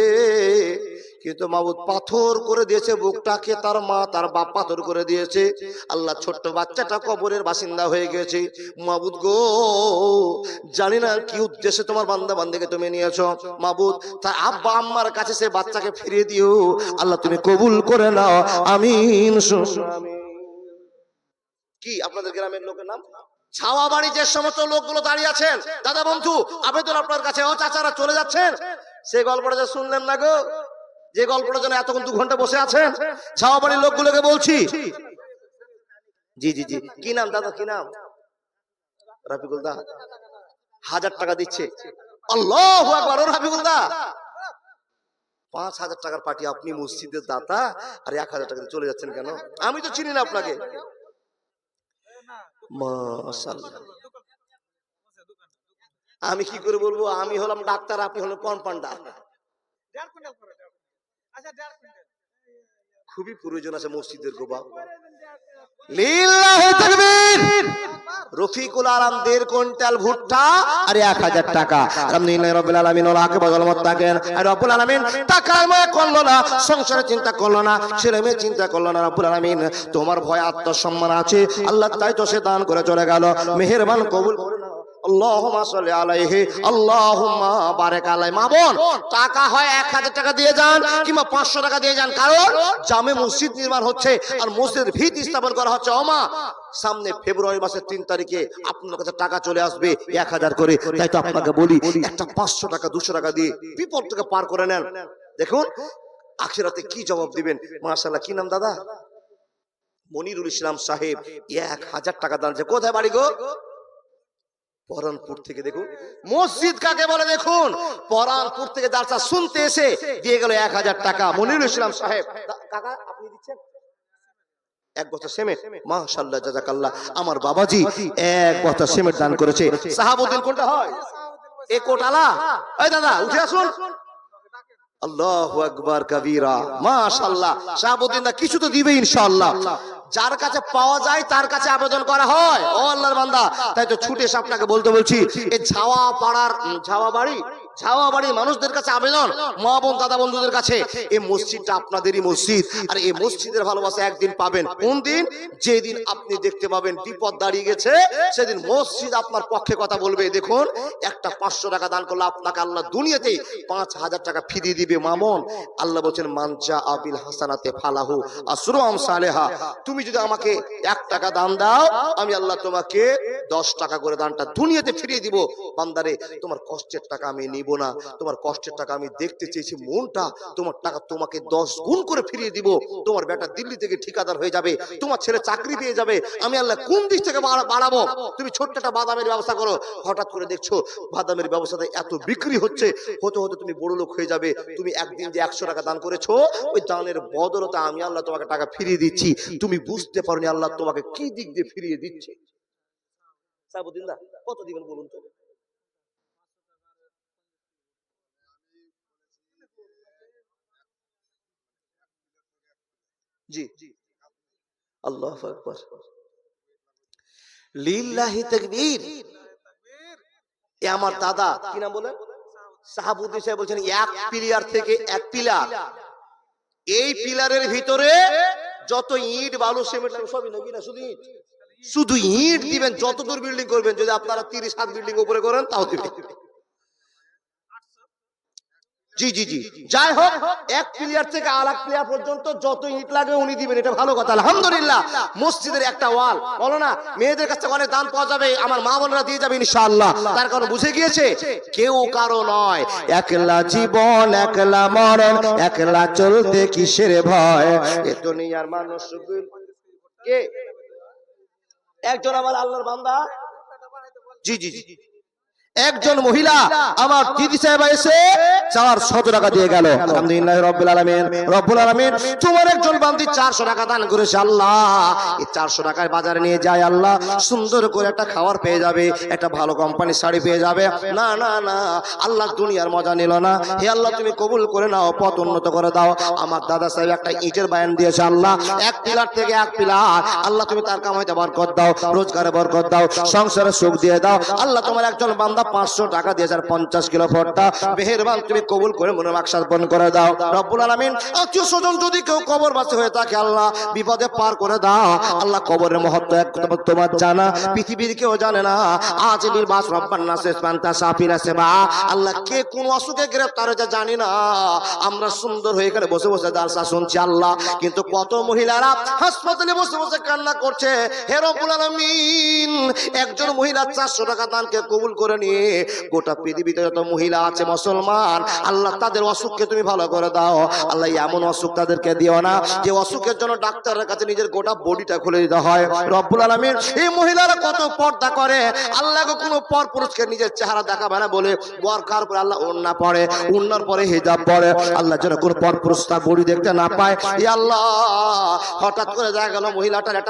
কিন্তু মাবুদ পাথর করে দিয়েছে বুকটাকে, তার মা তার বাপ পাথর করে দিয়েছে। আল্লাহ ছোট্ট বাচ্চাটা কবরের বাসিন্দা হয়ে গেছে। মাবুদ গো, জানি না কি উদ্দেশ্যে তোমার বান্দা বান্দিকে তুমি নিয়েছো। মাবুদ তার আব্বা আম্মার কাছে সে বাচ্চাকে ফিরিয়ে দিও। আল্লাহ তুমি কবুল করে নাও, আমিন। কি আপনাদের গ্রামের লোকের নাম? ছাওয়া বাড়ি যে সমস্ত লোকগুলো দাঁড়িয়ে আছেন, দাদা বন্ধু আবেদন আপনার কাছে, ও চাচারা চলে যাচ্ছেন, সেই গল্পটা যে শুনলেন না গো, যে গল্পটা যেন এতক্ষণ 2 ঘন্টা বসে আছেন, ছাওয়া বাড়ির লোকগুলোকে বলছি। জি জি জি, কি নাম দাদা, কি নাম? রাফিকুল দা 1000 টাকা দিচ্ছে। আল্লাহু আকবার। ও রাফিকুল দা 5000 টাকার পার্টি, আপনি মসজিদের দাতা আর 1000 টাকা দিয়ে চলে যাচ্ছেন কেন? আমি তো চিনি না আপনাকে। মাশাআল্লাহ। আমি কি করে বলবো? আমি হলাম ডাক্তার, আপনি হলেন কম্পাউন্ডার। খুবই প্রয়োজন আছে মসজিদের গোবা। লিল্লাহি তাকবীর। রফিকুল আলম 1.5 কুইন্টাল ভুট্টা আর 1000 টাকা। আলহামদুলিল্লাহি রাব্বিল আলামিন ওয়া আকিবাতুল মুত্তাকিন। আর রব্বুল আলামিন টাকার মায়া করলো না, সংসারের চিন্তা করলো না, ছেলে মেয়ে চিন্তা করলো না। রব্বুল আলামিন তোমার ভয় আত্মসম্মান আছে আল্লাহ, তাই তো সে দান করে চলে গেল। মেহেরবান কবুল করে নাও। আল্লাহুম্মা সাল্লি আলাইহি, আল্লাহুম্মা বারিক আলাইহি। মা বোন, টাকা হয় 1000 টাকা দিয়ে যান কিংবা 500 টাকা দিয়ে যান, কারণ জামে মসজিদ নির্মাণ হচ্ছে আর মসজিদের ভিত স্থাপন করা হচ্ছে। ওমা সামনে ফেব্রুয়ারি মাসের 3 তারিখে আপনার কাছে টাকা চলে আসবে 1000 করে। তাই তো আপনাকে বলি, একটা 500 টাকা 200 টাকা দিয়ে বিপদটাকে পার করে নেন। দেখুন আখিরাতে কি জবাব দিবেন। মাশাআল্লাহ। কি নাম দাদা? মনিরুল ইসলাম সাহেব 1000 টাকা দান। কোথায় বাড়ি গো? পরানপুর থেকে দেখুন মসজিদ কাকে বলে দেখুন, পরানপুর থেকে জালসা শুনতে এসে দিয়ে গেল 1000 টাকা মনিরুল ইসলাম সাহেব। কাকা আপনি দিচ্ছেন 1 বস্তা সিমেন্ট, মাশাআল্লাহ জাযাকাল্লাহ। আমার বাবাজি 1 বস্তা সিমেন্ট দান করেছে। সাহাবউদ্দিন কোনটা হয়? এ কোটালা। এই দাদা উঠে আসুন। আল্লাহু আকবার কবীরা, মাশাআল্লাহ। সাহাবউদ্দিন দা কিছু তো দিবে ইনশাআল্লাহ। যার কাছে পাওয়া যায় তার কাছে আবেদন করা হয়, ও আল্লাহর বান্দা। তাই তো ছুটে এসে আপনাকে বলতে বলছি, এই ঝাওয়া পাড়ার ঝাওয়া বাড়ির মানুষদের কাছে আবেদন, মা বোন দাদা বন্ধুদের কাছে, এই মসজিদটা আপনাদেরই মসজিদ। আর এই মসজিদের ভালোবাসা একদিন পাবেন। কোন দিন? যেদিন আপনি দেখতে পাবেন বিপদ দাঁড়িয়ে গেছে, সেদিন মসজিদ আপনার পক্ষে কথা বলবে। দেখুন, একটা 500 টাকা দান করলে আপনাকে আল্লাহ দুনিয়াতেই 5000 টাকা ফিরিয়ে দিবে। মামুন, আল্লাহ বলছেন মানজা আবিল হাসানাতে ফালাহু আসরু আমসালেহা। তুমি যদি আমাকে 1 টাকা দান দাও, আমি আল্লাহ তোমাকে 10 টাকা করে দানটা দুনিয়াতে ফিরিয়ে দিব। বান্দারে, তোমার কষ্টের টাকা আমি নিব না, তোমার কষ্টের টাকা আমি দেখতে চেয়েছি মনটা, তোমার টাকা তোমাকে 10 গুণ করে ফিরিয়ে দিব। তোমার বেটা দিল্লি থেকে ঠিকাদার হয়ে যাবে, তোমার ছেলে চাকরি পেয়ে যাবে। আমি আল্লাহ কোন দিক থেকে বাড়াবো? তুমি ছোট্ট একটা বাদামের ব্যবসা করো, হঠাৎ করে দেখছো বাদামের ব্যবসাতে এত বিক্রি হচ্ছে, হতে হতে তুমি বড় লোক হয়ে যাবে। তুমি একদিন যে 100 টাকা দান করেছো, ওই দানের বদলতে আমি আল্লাহ তোমাকে টাকা ফিরিয়ে দিচ্ছি। তুমি বুঝতে পারোনি আল্লাহ তোমাকে কি দিক দিয়ে ফিরিয়ে দিচ্ছে। সাহাবউদ্দিন দা কত দিবেন বলুন তো? জি, আল্লাহু আকবার, লিল্লাহি তাকবীর। এ আমার দাদা কি নাম বলেন? সাহাবউদ্দিন সাহেব বলছেন 1 পিলার থেকে 1 পিলার, এই পিলারের ভিতরে যত ইট বালু সিমেন্ট সবই নাকি না, শুধু ইট, শুধু ইট দিবেন। যত দূর বিল্ডিং করবেন, যদি আপনারা 30 হাত বিল্ডিং উপরে করেন তাও দিবেন। জি জি জি, যাই হোক, 1 প্লেয়ার থেকে আরেক প্লেয়ার পর্যন্ত যত ইট লাগে উনি দিবেন, এটা ভালো কথা। আলহামদুলিল্লাহ। মসজিদের একটা ওয়াল বলো না, মেয়েদের কাছে অনেক দান পাওয়া যাবে, আমার মা বোনেরা দিয়ে যাবে ইনশাআল্লাহ। তার কারণ বুঝে গিয়েছে কেউ কারো নয়, একলা জীবন একলা মরণ, একলা চলতে কিসের ভয়, এ দুনিয়ার মানুষ কে? একজন আমার আল্লাহর বান্দা, জি জি জি, একজন মহিলা আমার দিদি সাহেব এসে 400 টাকা দিয়ে গেল। আলহামদুলিল্লাহ রাব্বিল আলামিন। রব্বুল আলামিন তোমার একজন বান্দি 400 টাকা দান করেছে। আল্লাহ, এই 400 টাকায় বাজারে নিয়ে যায়, আল্লাহ সুন্দর করে একটা খাবার পেয়ে যাবে, একটা ভালো কোম্পানির শাড়ি পেয়ে যাবে। না না না, আল্লাহ দুনিয়ার মজা নিল না। হে আল্লাহ, তুমি কবুল করে নাও, পথ উন্নত করে দাও। আমার দাদা সাহেব একটা ইটের বায়ান দিয়েছে। আল্লাহ, 1 পিলার থেকে 1 পিলার, আল্লাহ তুমি তার কামাইতে বরকত দাও, রোজগারে বরকত দাও, সংসারে সুখ দিয়ে দাও। আল্লাহ, তোমার একজন বান্দা 500 টাকা দিয়েছে, 50 কিলো ভর্তা, মেহেরবান তুমি কবুল করে মনের মাকসাদ পূরণ করে দাও। রব্বুল আলামিন, আত্মীয় স্বজন যদি কেউ কবরবাসী হয়ে থাকে, আল্লাহ বিপদে পার করে দাও। আল্লাহ, কবরের মহত্ব একমাত্র তোমার জানা, পৃথিবীর কেউ জানে না। আজ নির্বাস রব্বান নাস পান্তা সাফিরা সেবা, আল্লাহ কে কোন অসুখে গ্রেফতার হয়েছে জানি না। আমরা সুন্দর হয়ে এখানে বসে বসে জালসা শুনছি আল্লাহ, কিন্তু কত মহিলারা হাসপাতালে বসে বসে কান্না করছে। হে রব্বুল আলামিন, একজন মহিলা 400 টাকা দানকে কবুল করে নিয়ে গোটা পৃথিবীতে যত মহিলা আছে মুসলমান, আল্লাহ তাদের অসুখকে তুমি ভালো করে দাও। আল্লাহ, এমন অসুখ তাদেরকে দিও না যে অসুখের জন্য ডাক্তারের কাছে নিজের গোটা বডিটা খুলে দিতে হয়। রব্বুল আলামিন, এই মহিলারা কত পর্দা করে, আল্লাহকে কোনো পর পুরুষকে নিজের চেহারা দেখাবে না বলে বোরকার পরে আল্লাহ ওড়না পরে, ওড়নার পরে হিজাব পরে, আল্লাহ যেন কোনো পর পুরুষ তার বডি দেখতে না পায়। ই আল্লাহ, হঠাৎ করে দেখা গেল মহিলাটার